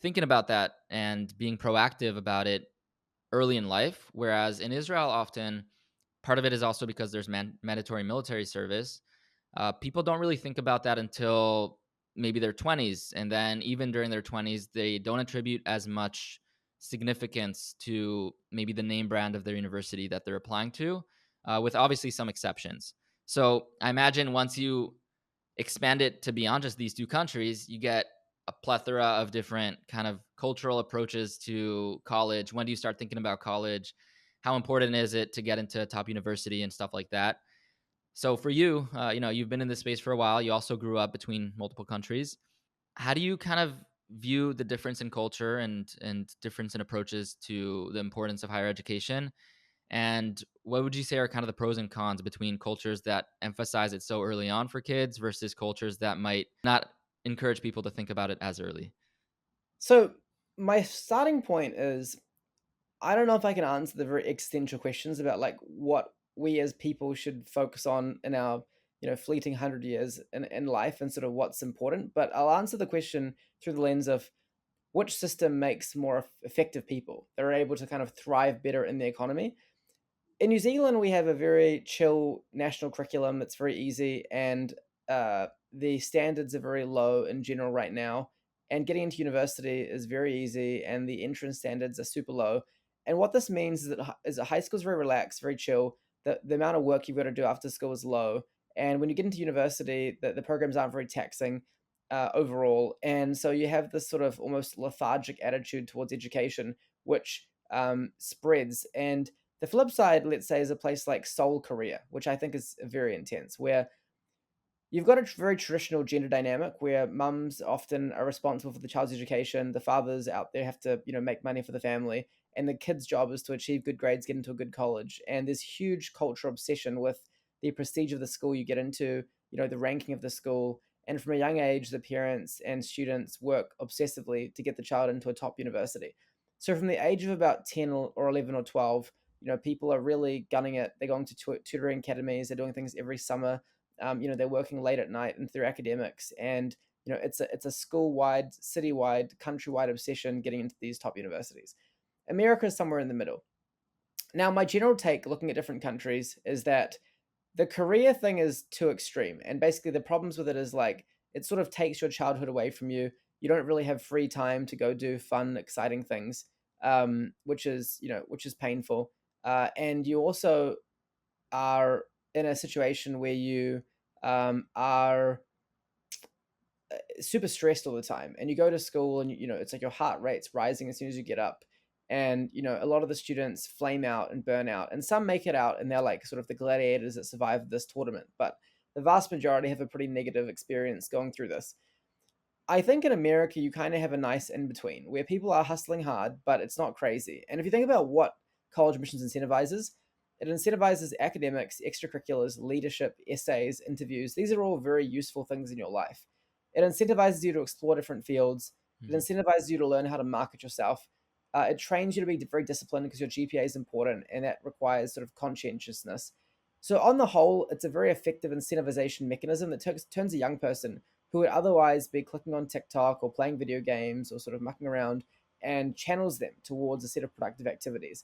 thinking about that and being proactive about it early in life. Whereas in Israel, often part of it is also because there's mandatory military service. People don't really think about that until maybe their 20s. And then even during their 20s, they don't attribute as much significance to maybe the name brand of their university that they're applying to, with obviously some exceptions. So I imagine once you expand it to beyond just these two countries, you get a plethora of different kind of cultural approaches to college. When do you start thinking about college? How important is it to get into a top university and stuff like that? So for you, you've been in this space for a while. You also grew up between multiple countries. How do you kind of view the difference in culture and difference in approaches to the importance of higher education? And what would you say are kind of the pros and cons between cultures that emphasize it so early on for kids versus cultures that might not encourage people to think about it as early? So my starting point is I don't know if I can answer the very existential questions about like we as people should focus on in our fleeting 100 years in life and sort of what's important. But I'll answer the question through the lens of which system makes more effective people that are able to kind of thrive better in the economy. In New Zealand, we have a very chill national curriculum. It's very easy, and the standards are very low in general right now. And getting into university is very easy, and the entrance standards are super low. And what this means is that high school is very relaxed, very chill. The amount of work you've got to do after school is low. And when you get into university, the programs aren't very taxing overall. And so you have this sort of almost lethargic attitude towards education, which spreads. And the flip side, let's say, is a place like Seoul, Korea, which I think is very intense, where you've got a very traditional gender dynamic where mums often are responsible for the child's education. The fathers out there have to, make money for the family, and the kid's job is to achieve good grades, get into a good college. And there's huge cultural obsession with the prestige of the school you get into, the ranking of the school. And from a young age, the parents and students work obsessively to get the child into a top university. So from the age of about 10 or 11 or 12, people are really gunning it. They're going to tutoring academies. They're doing things every summer. They're working late at night and through academics, and it's a school-wide, city-wide, countrywide obsession getting into these top universities. America is somewhere in the middle. Now, my general take, looking at different countries, is that the career thing is too extreme, and basically the problems with it is like it sort of takes your childhood away from you. You don't really have free time to go do fun, exciting things, which is painful, and you also are in a situation where you are super stressed all the time, and you go to school and it's like your heart rate's rising as soon as you get up. And a lot of the students flame out and burn out, and some make it out and they're like sort of the gladiators that survived this tournament, but the vast majority have a pretty negative experience going through this. I think in America, you kind of have a nice in between where people are hustling hard, but it's not crazy. And if you think about what college admissions incentivizes, it incentivizes academics, extracurriculars, leadership, essays, interviews. These are all very useful things in your life. It incentivizes you to explore different fields. It incentivizes you to learn how to market yourself. It trains you to be very disciplined because your GPA is important, and that requires sort of conscientiousness. So on the whole, it's a very effective incentivization mechanism that turns a young person who would otherwise be clicking on TikTok or playing video games or sort of mucking around, and channels them towards a set of productive activities.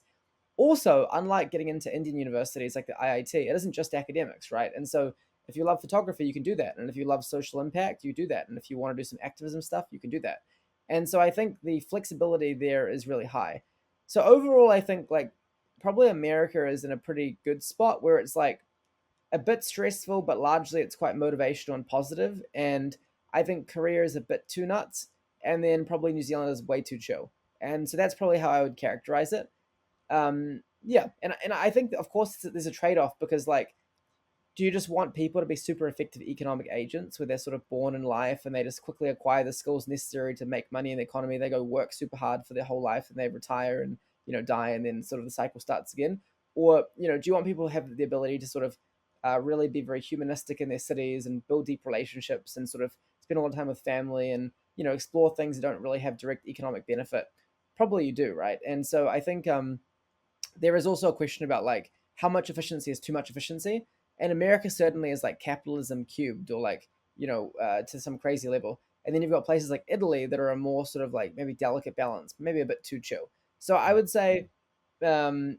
Also, unlike getting into Indian universities like the IIT, it isn't just academics, right? And so if you love photography, you can do that. And if you love social impact, you do that. And if you want to do some activism stuff, you can do that. And so I think the flexibility there is really high. So overall, I think like probably America is in a pretty good spot where it's like a bit stressful, but largely it's quite motivational and positive. And I think Korea is a bit too nuts. And then probably New Zealand is way too chill. And so that's probably how I would characterize it. Yeah. And I think, of course, there's a trade off because, like, do you just want people to be super effective economic agents where they're sort of born in life and they just quickly acquire the skills necessary to make money in the economy? They go work super hard for their whole life and they retire and, die, and then sort of the cycle starts again. Or, do you want people to have the ability to sort of really be very humanistic in their cities and build deep relationships and sort of spend a lot of time with family and, explore things that don't really have direct economic benefit? Probably you do, right? And so I think there is also a question about like how much efficiency is too much efficiency. And America certainly is like capitalism cubed, or like to some crazy level. And then you've got places like Italy that are a more sort of like maybe delicate balance, maybe a bit too chill. So I would say um,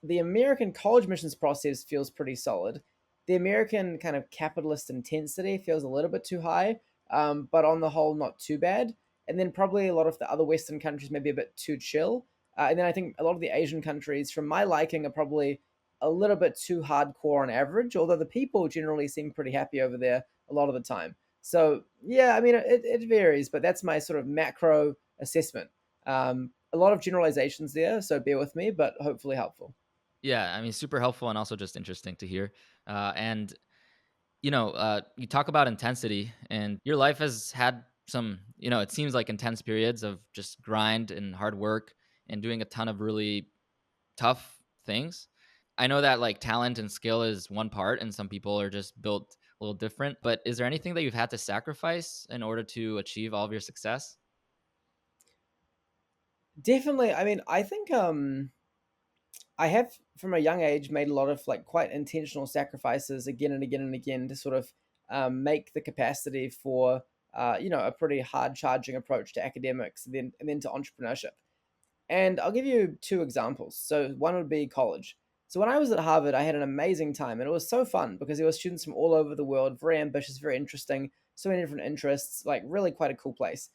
the American college admissions process feels pretty solid. The American kind of capitalist intensity feels a little bit too high, but on the whole, not too bad. And then probably a lot of the other Western countries maybe a bit too chill. And then I think a lot of the Asian countries, from my liking, are probably a little bit too hardcore on average, although the people generally seem pretty happy over there a lot of the time. So, yeah, I mean, it varies, but that's my sort of macro assessment. A lot of generalizations there, so bear with me, but hopefully helpful. Yeah, I mean, super helpful and also just interesting to hear. And you talk about intensity, and your life has had some, it seems like intense periods of just grind and hard work and doing a ton of really tough things. I know that like talent and skill is one part, and some people are just built a little different. But is there anything that you've had to sacrifice in order to achieve all of your success? Definitely. I mean, I think I have from a young age made a lot of like quite intentional sacrifices again and again and again to sort of make the capacity for a pretty hard charging approach to academics and then to entrepreneurship. And I'll give you two examples. So one would be college. So when I was at Harvard, I had an amazing time, and it was so fun because there were students from all over the world, very ambitious, very interesting, so many different interests, like really quite a cool place.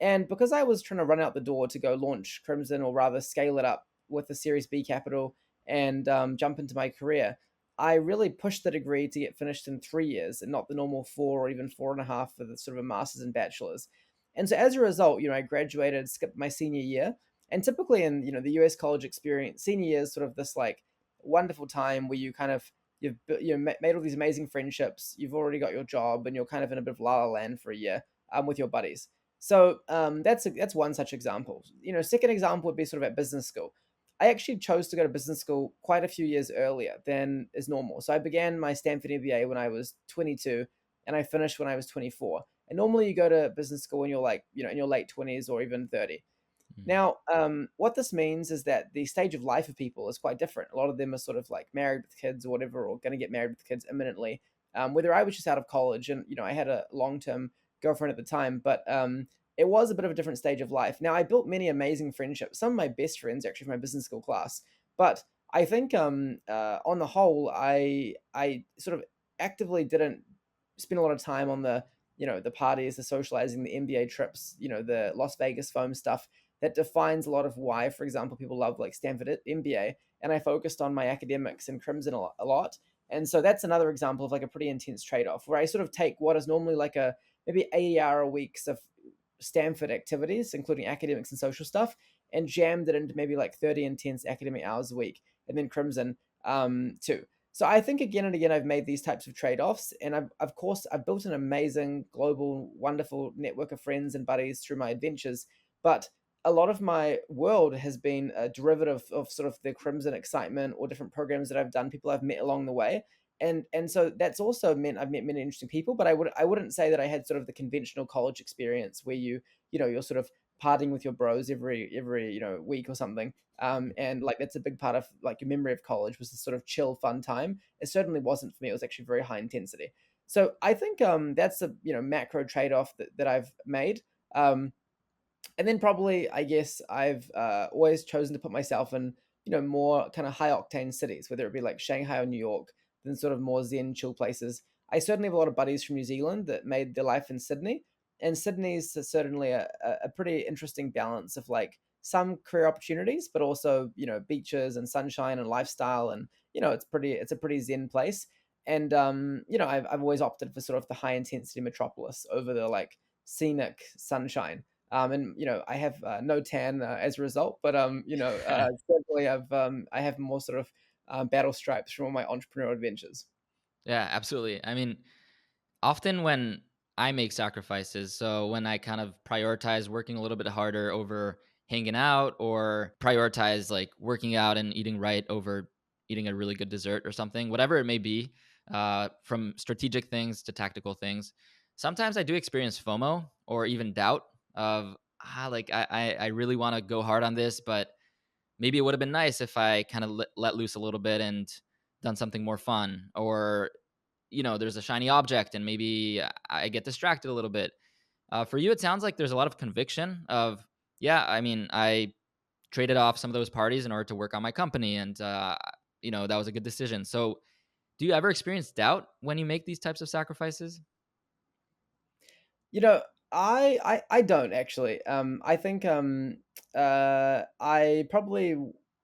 And because I was trying to run out the door to go launch Crimson, or rather scale it up with the Series B capital and jump into my career, I really pushed the degree to get finished in 3 years and not the normal 4 or even 4.5 for the sort of a master's and bachelor's. And so as a result, I graduated, skipped my senior year, and typically in the US college experience, senior year is sort of this like wonderful time where you kind of made all these amazing friendships. You've already got your job, and you're kind of in a bit of la la land for a year with your buddies. So that's one such example. Second example would be sort of at business school. I actually chose to go to business school quite a few years earlier than is normal. So I began my Stanford MBA when I was 22, and I finished when I was 24. And normally you go to business school when you're like, in your late 20s or even 30. Mhm. Now, what this means is that the stage of life of people is quite different. A lot of them are sort of like married with kids or whatever, or going to get married with kids imminently. Whether I was just out of college and I had a long term girlfriend at the time, but it was a bit of a different stage of life. Now, I built many amazing friendships. Some of my best friends actually from my business school class, but I think on the whole, I sort of actively didn't spend a lot of time on the parties, the socializing, the MBA trips, the Las Vegas foam stuff that defines a lot of why, for example, people love like Stanford MBA. And I focused on my academics and Crimson a lot. And so that's another example of like a pretty intense trade off where I sort of take what is normally like a maybe 80-hour weeks of Stanford activities, including academics and social stuff, and jammed it into maybe like 30 intense academic hours a week, and then Crimson too. So I think again and again I've made these types of trade-offs, and of course I've built an amazing global wonderful network of friends and buddies through my adventures, but a lot of my world has been a derivative of sort of the Crimson excitement or different programs that I've done, people I've met along the way. And so that's also meant I've met many interesting people, but I wouldn't say that I had sort of the conventional college experience where you're sort of partying with your bros every week or something. And like that's a big part of like your memory of college was this sort of chill fun time. It certainly wasn't for me. It was actually very high intensity. So I think that's a macro trade off that I've made. And then probably I guess I've always chosen to put myself in more kind of high octane cities, whether it be like Shanghai or New York, than sort of more zen chill places. I certainly have a lot of buddies from New Zealand that made their life in Sydney, and Sydney's certainly a pretty interesting balance of like some career opportunities, but also beaches and sunshine and lifestyle, and it's a pretty zen place. And I've always opted for sort of the high intensity metropolis over the like scenic sunshine. And I have no tan as a result, but certainly I have more sort of battle stripes from all my entrepreneurial adventures. Yeah, absolutely. I mean, often when I make sacrifices, so when I kind of prioritize working a little bit harder over hanging out, or prioritize like working out and eating right over eating a really good dessert or something, whatever it may be, from strategic things to tactical things, sometimes I do experience FOMO or even doubt of, like I really want to go hard on this, but maybe it would have been nice if I kind of let loose a little bit and done something more fun, or there's a shiny object and maybe I get distracted a little bit. For you, it sounds like there's a lot of conviction of, yeah, I mean, I traded off some of those parties in order to work on my company, and that was a good decision. So, do you ever experience doubt when you make these types of sacrifices? You know, I don't actually. I think I probably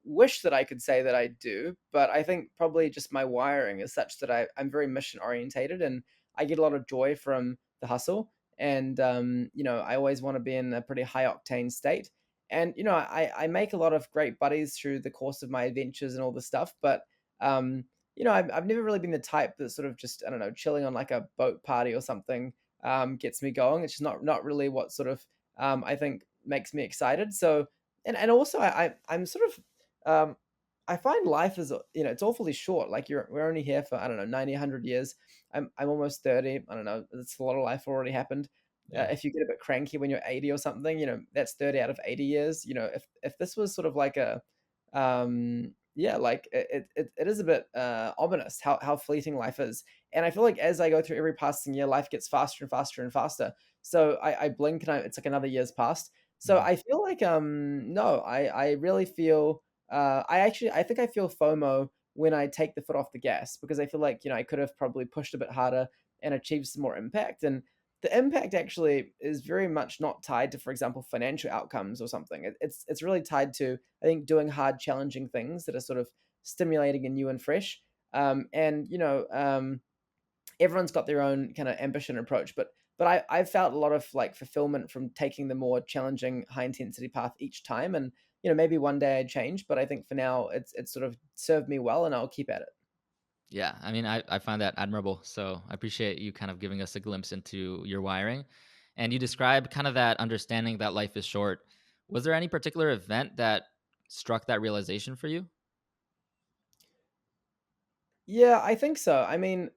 wish that I could say that I do, but I think probably just my wiring is such that I'm very mission orientated, and I get a lot of joy from the hustle. And I always want to be in a pretty high octane state. And I make a lot of great buddies through the course of my adventures and all this stuff, but I've never really been the type that sort of just, I don't know, chilling on like a boat party or something gets me going. It's just not really what sort of I think makes me excited. So and also I'm sort of I find life is it's awfully short. Like we're only here for I don't know 90 100 years. I'm almost 30. I don't know. It's a lot of life already happened. Yeah. If you get a bit cranky when you're 80 or something, that's 30 out of 80 years. If this was sort of like a yeah, like it is a bit ominous how fleeting life is. And I feel like as I go through every passing year, life gets faster and faster and faster. So I blink and it's like another year's past. So Mhm. I feel like no, I really feel I think I feel FOMO when I take the foot off the gas, because I feel like, I could have probably pushed a bit harder and achieved some more impact. And the impact actually is very much not tied to, for example, financial outcomes or something. It's really tied to, I think, doing hard, challenging things that are sort of stimulating and new and fresh. And everyone's got their own kind of ambition and approach, but I felt a lot of like fulfillment from taking the more challenging, high intensity path each time. And maybe one day I'd change, but I think for now it's sort of served me well, and I'll keep at it. Yeah, I mean, I find that admirable. So I appreciate you kind of giving us a glimpse into your wiring. And you described kind of that understanding that life is short. Was there any particular event that struck that realization for you? Yeah, I think so. I mean,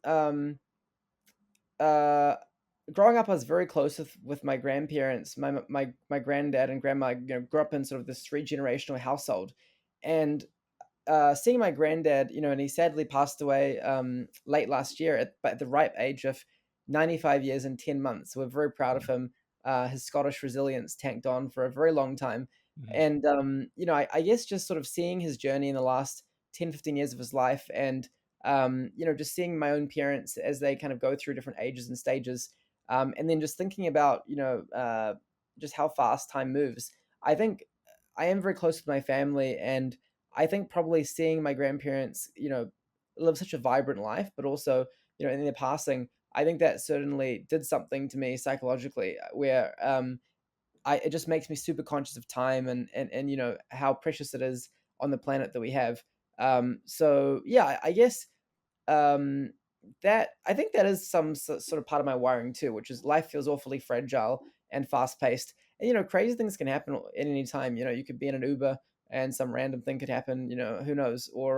uh, growing up, I was very close with my grandparents. My granddad and grandma, grew up in sort of this three generational household, and seeing my granddad, and he sadly passed away late last year at the ripe age of 95 years and 10 months. So we're very proud of him. His Scottish resilience tanked on for a very long time. Mhm. And, I guess just sort of seeing his journey in the last 10, 15 years of his life, and, just seeing my own parents as they kind of go through different ages and stages. And then just thinking about, just how fast time moves. I think I am very close with my family, and I think probably seeing my grandparents, live such a vibrant life, but also, in their passing, I think that certainly did something to me psychologically, where it just makes me super conscious of time, and how precious it is on the planet that we have. So yeah, I guess um, that I think that is some sort of part of my wiring too, which is life feels awfully fragile and fast paced. And crazy things can happen at any time. You could be in an Uber and some random thing could happen. Who knows? Or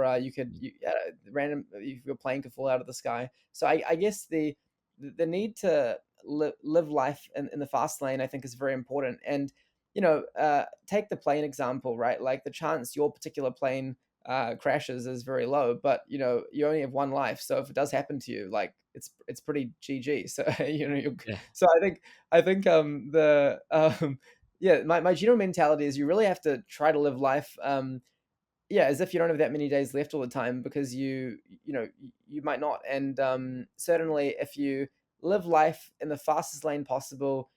random your plane could fall out of the sky. So I guess the need to live life in the fast lane, I think, is very important. And take the plane example, right? Like the chance your particular plane crashes is very low, but you only have one life, so if it does happen to you, like it's pretty GG. So Yeah. so I think the yeah, my general mentality is you really have to try to live life yeah, as if you don't have that many days left all the time, because you might not. And certainly if you live life in the fastest lane possible,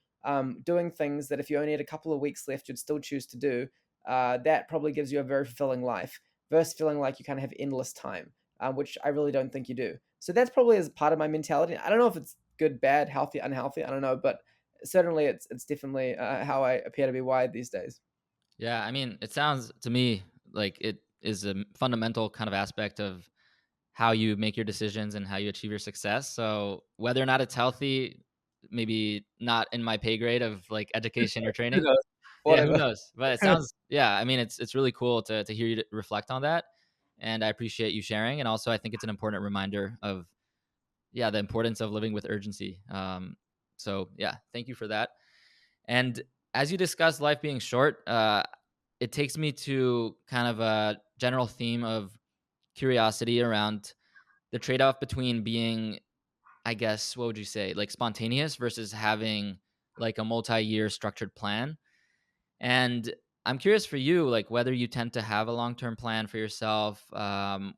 doing things that if you only had a couple of weeks left you'd still choose to do, that probably gives you a very fulfilling life, versus feeling like you kind of have endless time, which I really don't think you do. So that's probably as part of my mentality. I don't know if it's good, bad, healthy, unhealthy, I don't know, but certainly it's definitely how I appear to be wired these days. Yeah, I mean, it sounds to me like it is a fundamental kind of aspect of how you make your decisions and how you achieve your success. So whether or not it's healthy, maybe not in my pay grade of like education or Who training. knows? Yeah, who Whatever. knows? But it sounds, yeah, I mean, it's really cool to hear you reflect on that, and I appreciate you sharing. And also, I think it's an important reminder of, yeah, the importance of living with urgency. So yeah, thank you for that. And as you discuss life being short, it takes me to kind of a general theme of curiosity around the trade-off between being, I guess, what would you say, like spontaneous versus having like a multi-year structured plan. And I'm curious for you, like whether you tend to have a long-term plan for yourself,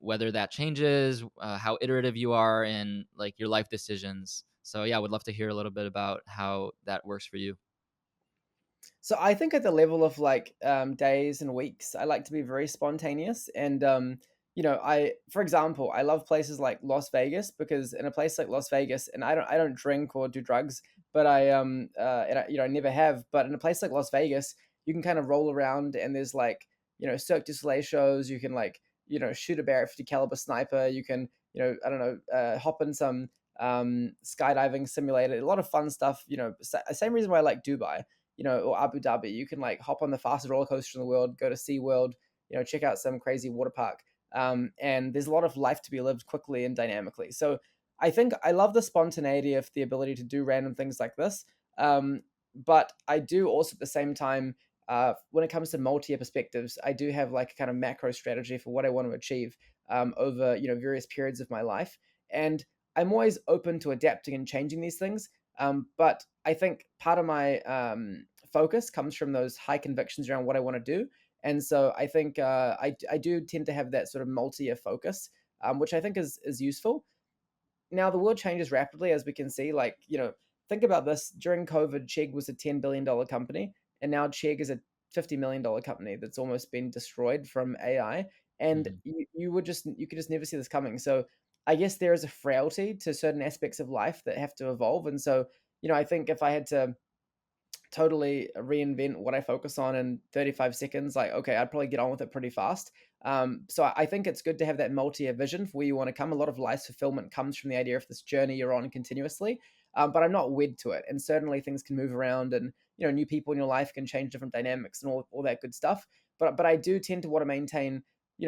whether that changes, how iterative you are in like your life decisions. So yeah, I would love to hear a little bit about how that works for you. So I think at the level of like days and weeks, I like to be very spontaneous. And for example, I love places like Las Vegas, because in a place like Las Vegas, and I don't drink or do drugs, but I never have. But in a place like Las Vegas, you can kind of roll around, and there's like Cirque du Soleil shows. You can like shoot a Barrett 50 caliber sniper. You can I don't know, hop in some skydiving simulator. A lot of fun stuff. Same reason why I like Dubai, or Abu Dhabi. You can like hop on the fastest roller coaster in the world, go to SeaWorld, check out some crazy water park. And there's a lot of life to be lived quickly and dynamically. So I think I love the spontaneity of the ability to do random things like this. But I do also at the same time when it comes to multi-year perspectives, I do have like a kind of macro strategy for what I want to achieve over various periods of my life, and I'm always open to adapting and changing these things. But I think part of my focus comes from those high convictions around what I want to do, and so I think I do tend to have that sort of multi-year focus, which I think is useful. Now the world changes rapidly, as we can see. Like, think about this: during COVID, Chegg was a $10 billion company, and now Chegg is a $50 million company that's almost been destroyed from AI. And Mhm. you could just never see this coming. So I guess there is a frailty to certain aspects of life that have to evolve. And so, I think if I had to totally reinvent what I focus on in 35 seconds, like, okay, I'd probably get on with it pretty fast. So I think it's good to have that multi-year vision for where you want to come. A lot of life fulfillment comes from the idea of this journey you're on continuously. But I'm not wed to it. And certainly things can move around, and, new people in your life can change different dynamics and all that good stuff. But I do tend to want to maintain,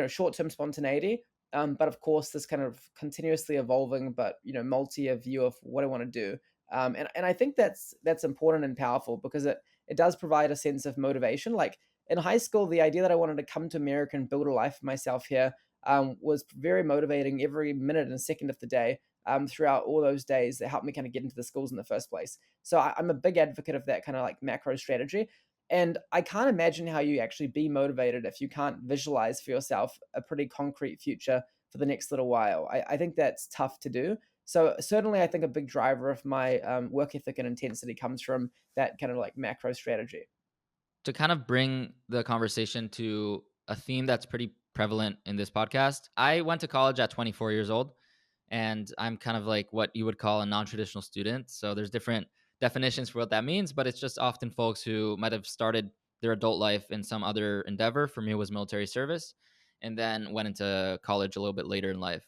short-term spontaneity. But of course, this kind of continuously evolving, but, multi-year view of what I want to do. And I think that's important and powerful because it does provide a sense of motivation. Like in high school, the idea that I wanted to come to America and build a life for myself here was very motivating every minute and second of the day. Throughout all those days that helped me kind of get into the schools in the first place. So I'm a big advocate of that kind of like macro strategy. And I can't imagine how you actually be motivated if you can't visualize for yourself a pretty concrete future for the next little while. I think that's tough to do. So certainly, I think a big driver of my work ethic and intensity comes from that kind of like macro strategy. To kind of bring the conversation to a theme that's pretty prevalent in this podcast, I went to college at 24 years old, and I'm kind of like what you would call a non-traditional student. So there's different definitions for what that means, but it's just often folks who might have started their adult life in some other endeavor. For me, it was military service, and then went into college a little bit later in life.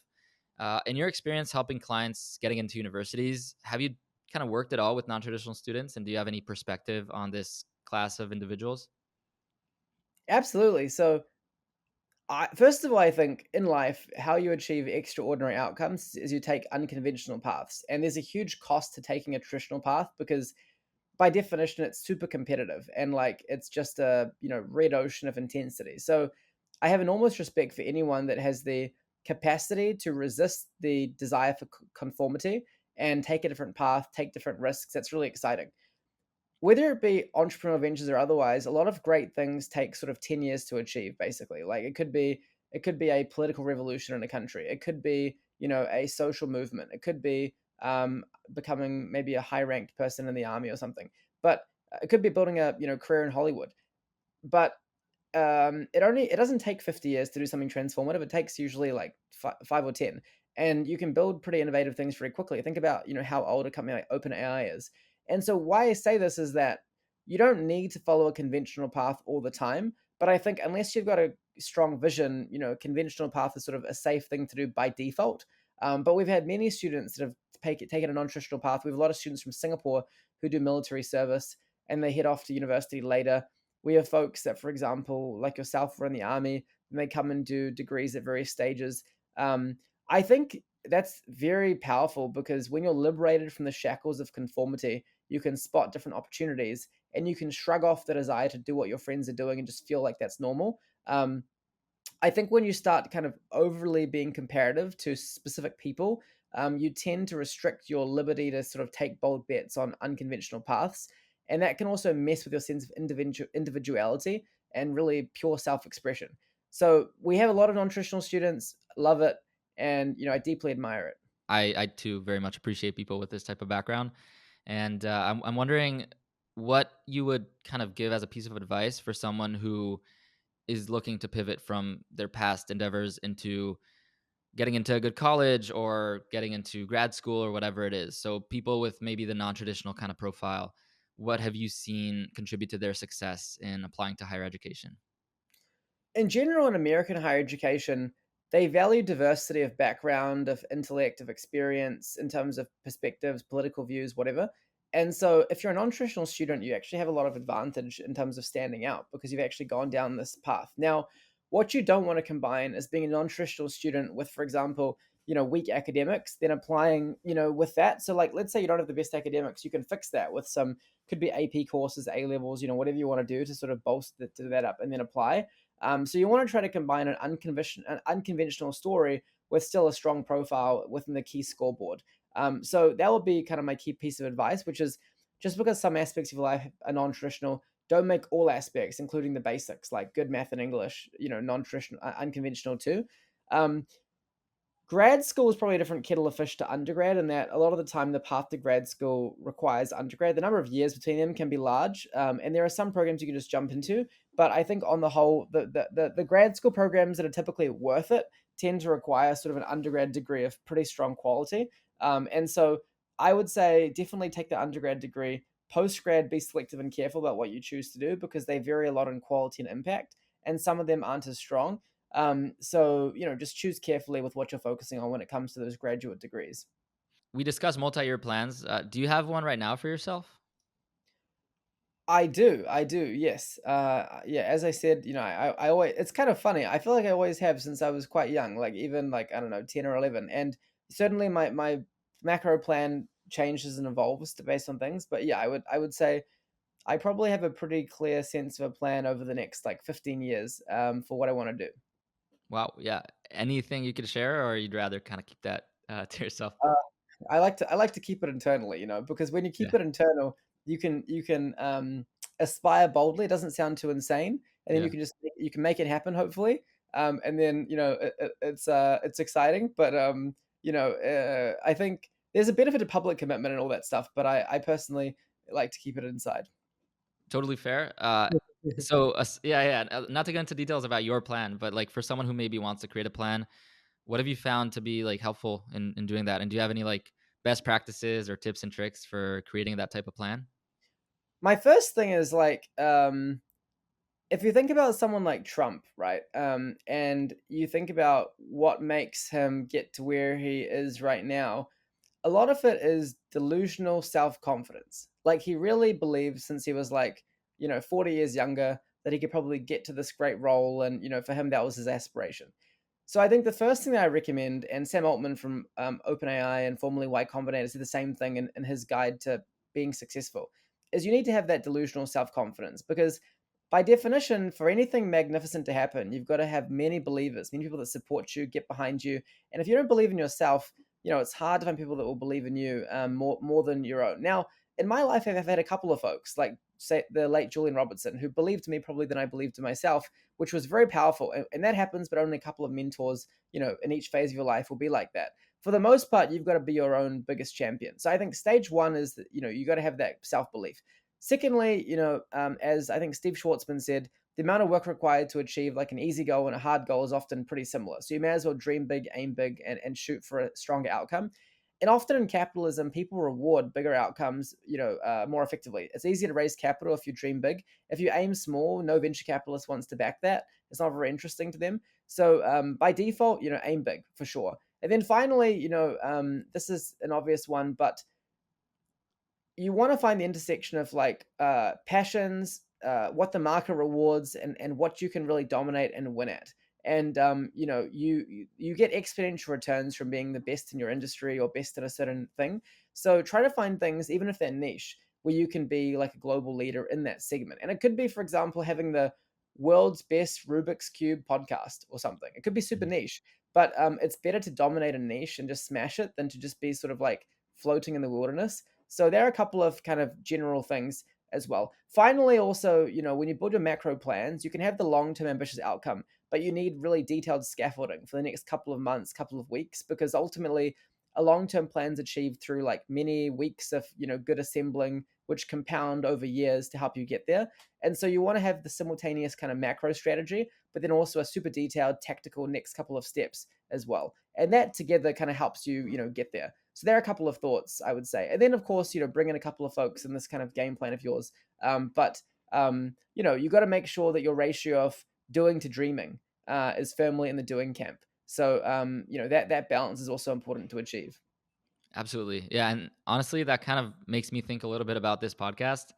In your experience helping clients getting into universities, have you kind of worked at all with non-traditional students, and do you have any perspective on this class of individuals? Absolutely. So, first of all, I think in life, how you achieve extraordinary outcomes is you take unconventional paths. And there's a huge cost to taking a traditional path because by definition it's super competitive and like it's just a red ocean of intensity. So I have enormous respect for anyone that has the capacity to resist the desire for conformity and take a different path, take different risks. That's really exciting. Whether it be entrepreneurial ventures or otherwise, a lot of great things take sort of 10 years to achieve, basically. Like it could be a political revolution in a country. It could be, a social movement. It could be becoming maybe a high ranked person in the army or something. But it could be building a, career in Hollywood. But it doesn't take 50 years to do something transformative. It takes usually like 5 or 10, and you can build pretty innovative things very quickly. Think about how old a company like OpenAI is. And so why I say this is that you don't need to follow a conventional path all the time. But I think unless you've got a strong vision, a conventional path is sort of a safe thing to do by default. But we've had many students that have taken a non-traditional path. We have a lot of students from Singapore who do military service and they head off to university later. We have folks that, for example, like yourself, were in the army, and they come and do degrees at various stages. I think that's very powerful because when you're liberated from the shackles of conformity, you can spot different opportunities and you can shrug off the desire to do what your friends are doing and just feel like that's normal. I think when you start kind of overly being comparative to specific people, you tend to restrict your liberty to sort of take bold bets on unconventional paths. And that can also mess with your sense of individuality and really pure self expression. So we have a lot of non traditional students, love it. And, I deeply admire it. I too very much appreciate people with this type of background, and I'm wondering what you would kind of give as a piece of advice for someone who is looking to pivot from their past endeavors into getting into a good college or getting into grad school or whatever it is. So people with maybe the non-traditional kind of profile, what have you seen contribute to their success in applying to higher education? In general, in American higher education, they value diversity of background, of intellect, of experience in terms of perspectives, political views, whatever. And so, if you're a non traditional student, you actually have a lot of advantage in terms of standing out because you've actually gone down this path. Now, what you don't want to combine is being a non traditional student with, for example, weak academics, then applying, with that. So like, let's say you don't have the best academics, you can fix that with some, could be AP courses, A levels, whatever you want to do to sort of bolster that up and then apply. So you want to try to combine an unconventional story with still a strong profile within the key scoreboard. So that would be kind of my key piece of advice, which is just because some aspects of life are non-traditional, don't make all aspects, including the basics like good math and English, non-traditional, unconventional too. Um, Grad school is probably a different kettle of fish to undergrad in that a lot of the time the path to grad school requires undergrad. The number of years between them can be large, and there are some programs you can just jump into. But I think on the whole, the grad school programs that are typically worth it tend to require sort of an undergrad degree of pretty strong quality. And so I would say definitely take the undergrad degree. Post grad, be selective and careful about what you choose to do because they vary a lot in quality and impact, and some of them aren't as strong. So, just choose carefully with what you're focusing on when it comes to those graduate degrees. We discussed multi-year plans. Do you have one right now for yourself? I do, yes. Yeah, as I said, I always, it's kind of funny. I feel like I always have since I was quite young, like even like, I don't know, 10 or 11. And certainly my macro plan changes and evolves based on things. But yeah, I would say I probably have a pretty clear sense of a plan over the next like 15 years for what I want to do. Wow, yeah. Anything you could share, or you'd rather kind of keep that to yourself? I like to keep it internally, because when you keep Yeah, it internal, you can aspire boldly. It doesn't sound too insane, and then yeah. you can make it happen, hopefully. And then it's exciting, but I think there's a benefit to public commitment and all that stuff. But I personally like to keep it inside. Totally fair. Yeah, yeah. Not to get into details about your plan, but like for someone who maybe wants to create a plan, what have you found to be like helpful in doing that? And do you have any like best practices or tips and tricks for creating that type of plan? My first thing is like if you think about someone like Trump, right, and you think about what makes him get to where he is right now, a lot of it is delusional self confidence. Like he really believes since he was like, 40 years younger that he could probably get to this great role. And, for him, that was his aspiration. So I think the first thing that I recommend, and Sam Altman from OpenAI and formerly Y Combinator said the same thing in his guide to being successful, is you need to have that delusional self confidence because by definition, for anything magnificent to happen, you've got to have many believers, many people that support you, get behind you. And if you don't believe in yourself, it's hard to find people that will believe in you more than your own. Now, in my life, I've had a couple of folks, like say the late Julian Robertson, who believed me probably than I believed in myself, which was very powerful. And that happens, but only a couple of mentors, in each phase of your life will be like that. For the most part, you've got to be your own biggest champion. So I think stage one is that, you got to have that self belief. Secondly, as I think Steve Schwartzman said, the amount of work required to achieve like an easy goal and a hard goal is often pretty similar. So you may as well dream big, aim big, and shoot for a stronger outcome. And often in capitalism, people reward bigger outcomes, more effectively. It's easier to raise capital if you dream big. If you aim small, no venture capitalist wants to back that. It's not very interesting to them. So by default, aim big for sure. And then finally, this is an obvious one, but you want to find the intersection of like passions, what the market rewards, and what you can really dominate and win at. And you get exponential returns from being the best in your industry or best in a certain thing. So try to find things, even if they're niche, where you can be like a global leader in that segment. And it could be, for example, having the world's best Rubik's Cube podcast or something. It could be super Mhm. niche, but it's better to dominate a niche and just smash it than to just be sort of like floating in the wilderness. So there are a couple of kind of general things as well. Finally, also, when you build your macro plans, you can have the long-term ambitious outcome, but you need really detailed scaffolding for the next couple of months, couple of weeks, because ultimately a long-term plan's achieved through like many weeks of, good assembling, which compound over years to help you get there. And so you want to have the simultaneous kind of macro strategy, but then also a super detailed tactical next couple of steps as well. And that together kind of helps you, get there. So there are a couple of thoughts I would say, and then of course, bring in a couple of folks in this kind of game plan of yours. But you got to make sure that your ratio of doing to dreaming is firmly in the doing camp. So that balance is also important to achieve. Absolutely. Yeah. And honestly, that kind of makes me think a little bit about this podcast.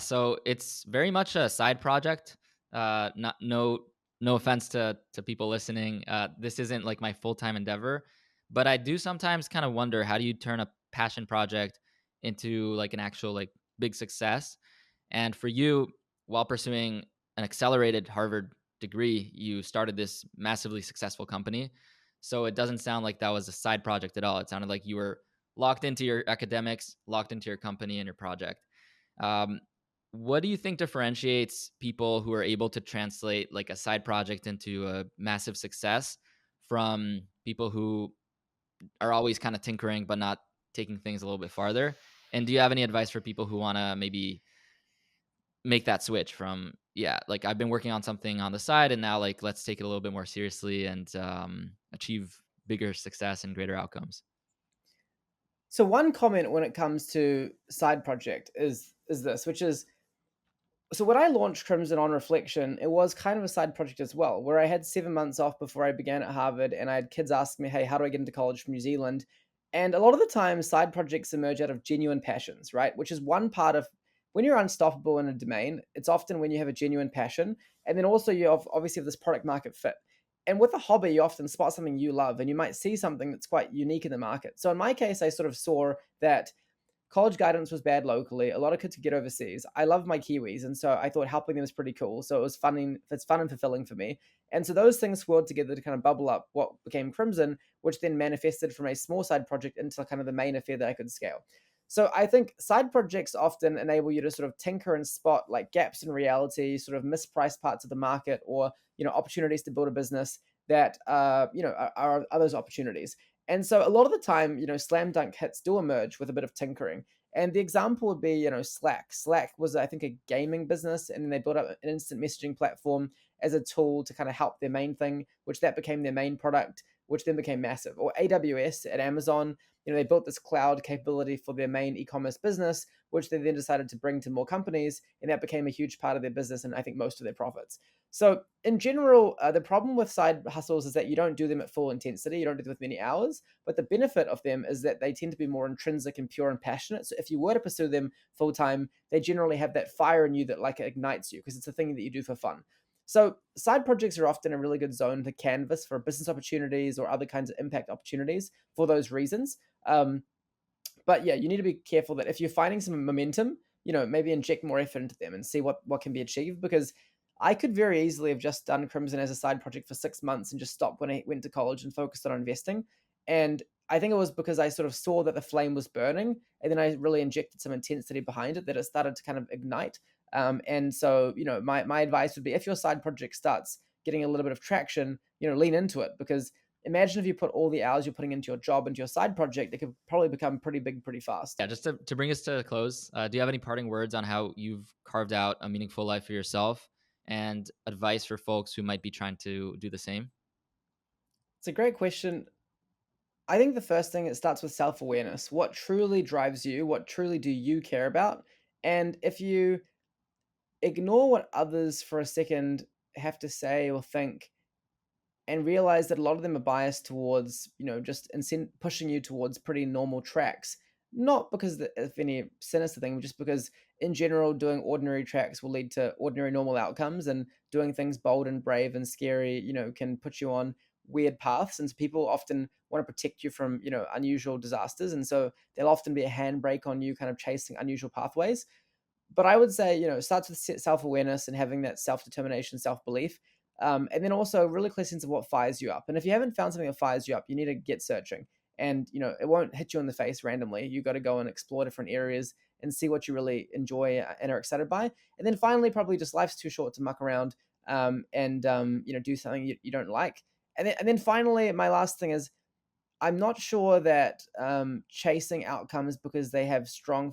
So it's very much a side project. No offense to people listening. This isn't like my full time endeavor, But I do sometimes kind of wonder, how do you turn a passion project into like an actual like big success? And for you, while pursuing an accelerated Harvard degree, you started this massively successful company. So it doesn't sound like that was a side project at all. It sounded like you were locked into your academics, locked into your company and your project. Um, what do you think differentiates people who are able to translate like a side project into a massive success from people who are always kind of tinkering but not taking things a little bit farther? And do you have any advice for people who want to maybe make that switch from, yeah, like I've been working on something on the side and now like let's take it a little bit more seriously and achieve bigger success and greater outcomes? So one comment when it comes to side project is this, which is, so when I launched Crimson on reflection, it was kind of a side project as well, where I had 7 months off before I began at Harvard, and I had kids asking me, "Hey, how do I get into college from New Zealand?" And a lot of the time, side projects emerge out of genuine passions, right? Which is one part of when you're unstoppable in a domain. It's often when you have a genuine passion, and then also you obviously have this product market fit. And with a hobby, you often spot something you love, and you might see something that's quite unique in the market. So in my case, I sort of saw that college guidance was bad locally. A lot of kids could get overseas. I love my Kiwis, and so I thought helping them was pretty cool. So it's fun and fulfilling for me. And so those things swirled together to kind of bubble up what became Crimson, which then manifested from a small side project into kind of the main affair that I could scale. So I think side projects often enable you to sort of tinker and spot like gaps in reality, sort of mispriced parts of the market, or opportunities to build a business that are those opportunities. And so a lot of the time, slam dunk hits do emerge with a bit of tinkering. And the example would be, Slack. Slack was, I think, a gaming business, and then they built up an instant messaging platform as a tool to kind of help their main thing, which that became their main product, which then became massive. Or AWS at Amazon, they built this cloud capability for their main e-commerce business, which they then decided to bring to more companies, and that became a huge part of their business and I think most of their profits. So in general, the problem with side hustles is that you don't do them at full intensity, you don't do them with many hours, but the benefit of them is that they tend to be more intrinsic and pure and passionate. So if you were to pursue them full time, they generally have that fire in you that like ignites you because it's a thing that you do for fun. So side projects are often a really good zone to canvas for business opportunities or other kinds of impact opportunities for those reasons. Um, but yeah, you need to be careful that if you're finding some momentum, maybe inject more effort into them and see what can be achieved. Because I could very easily have just done Crimson as a side project for 6 months and just stopped when I went to college and focused on investing. And I think it was because I sort of saw that the flame was burning, and then I really injected some intensity behind it that it started to kind of ignite. And so, my advice would be, if your side project starts getting a little bit of traction, lean into it, because imagine if you put all the hours you're putting into your job into your side project, it could probably become pretty big pretty fast. Yeah, just to bring us to a close, do you have any parting words on how you've carved out a meaningful life for yourself, and advice for folks who might be trying to do the same? It's a great question. I think the first thing, it starts with self-awareness. What truly drives you? What truly do you care about? And if you ignore what others for a second have to say or think, and realize that a lot of them are biased towards, just pushing you towards pretty normal tracks. Not because of any sinister thing, but just because in general, doing ordinary tracks will lead to ordinary normal outcomes, and doing things bold and brave and scary, can put you on weird paths. And so people often want to protect you from, unusual disasters. And so there'll often be a handbrake on you kind of chasing unusual pathways. But I would say, it starts with self awareness and having that self determination, self belief. And then also a really clear sense of what fires you up. And if you haven't found something that fires you up, you need to get searching. And, it won't hit you in the face randomly. You got to go and explore different areas and see what you really enjoy and are excited by. And then finally, probably just life's too short to muck around and do something you don't like. And then finally, my last thing is, I'm not sure that chasing outcomes because they have strong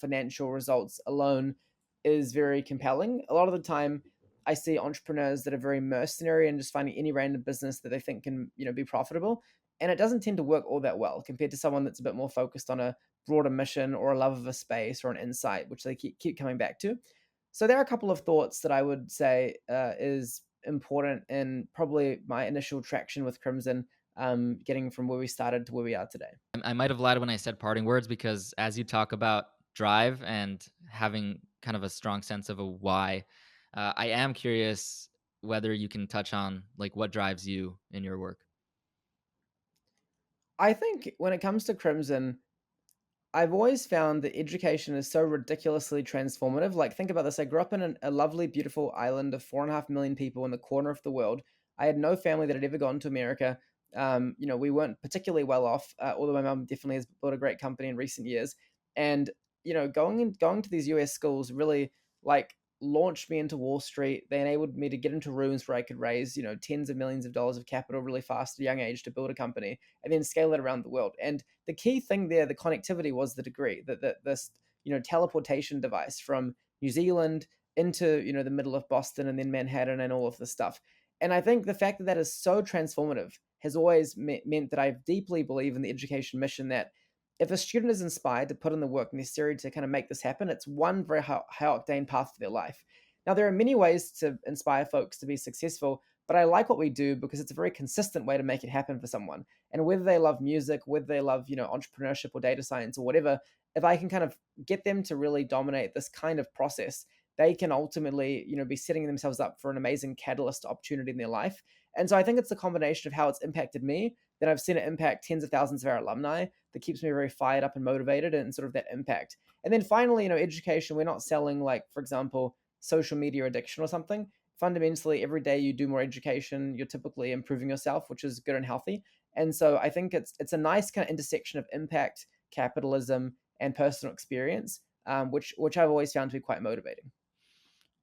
financial results alone is very compelling. A lot of the time, I see entrepreneurs that are very mercenary and just finding any random business that they think can, be profitable, and it doesn't tend to work all that well compared to someone that's a bit more focused on a broader mission or a love of a space or an insight, which they keep coming back to. So there are a couple of thoughts that I would say is important in probably my initial traction with Crimson, getting from where we started to where we are today. I might have lied when I said parting words, because as you talk about drive and having kind of a strong sense of a why, I am curious whether you can touch on like what drives you in your work. I think when it comes to Crimson, I've always found that education is so ridiculously transformative. Like, think about this. I grew up in a lovely, beautiful island of 4.5 million people in the corner of the world. I had no family that had ever gone to America. We weren't particularly well off, although my mum definitely has built a great company in recent years. And going to these US schools really like launched me into Wall Street. They enabled me to get into rooms where I could raise tens of millions of dollars of capital really fast at a young age to build a company and then scale it around the world. And the key thing there, the connectivity was the degree that this teleportation device from New Zealand into the middle of Boston and then Manhattan and all of this stuff. And I think the fact that that is so transformative has always meant that I deeply believe in the education mission that if a student is inspired to put in the work necessary to kind of make this happen, it's one very high octane path to their life. Now, there are many ways to inspire folks to be successful, but I like what we do because it's a very consistent way to make it happen for someone. And whether they love music, whether they love, entrepreneurship or data science or whatever, if I can kind of get them to really dominate this kind of process, they can ultimately, be setting themselves up for an amazing catalyst opportunity in their life. And so I think it's the combination of how it's impacted me, that I've seen it impact tens of thousands of our alumni, that keeps me very fired up and motivated and sort of that impact. And then finally, education, we're not selling like, for example, social media addiction or something. Fundamentally, every day you do more education, you're typically improving yourself, which is good and healthy. And so I think it's a nice kind of intersection of impact, capitalism, and personal experience, which I've always found to be quite motivating.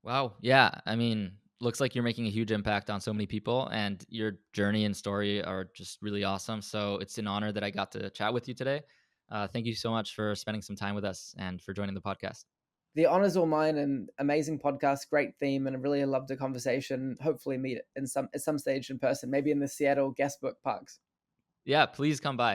Wow. Yeah. I mean, looks like you're making a huge impact on so many people, and your journey and story are just really awesome. So it's an honor that I got to chat with you today. Thank you so much for spending some time with us and for joining the podcast. The honors all mine, and amazing podcast, great theme, and I really loved the conversation. Hopefully, meet at some stage in person, maybe in the Seattle guest book parks. Yeah, please come by.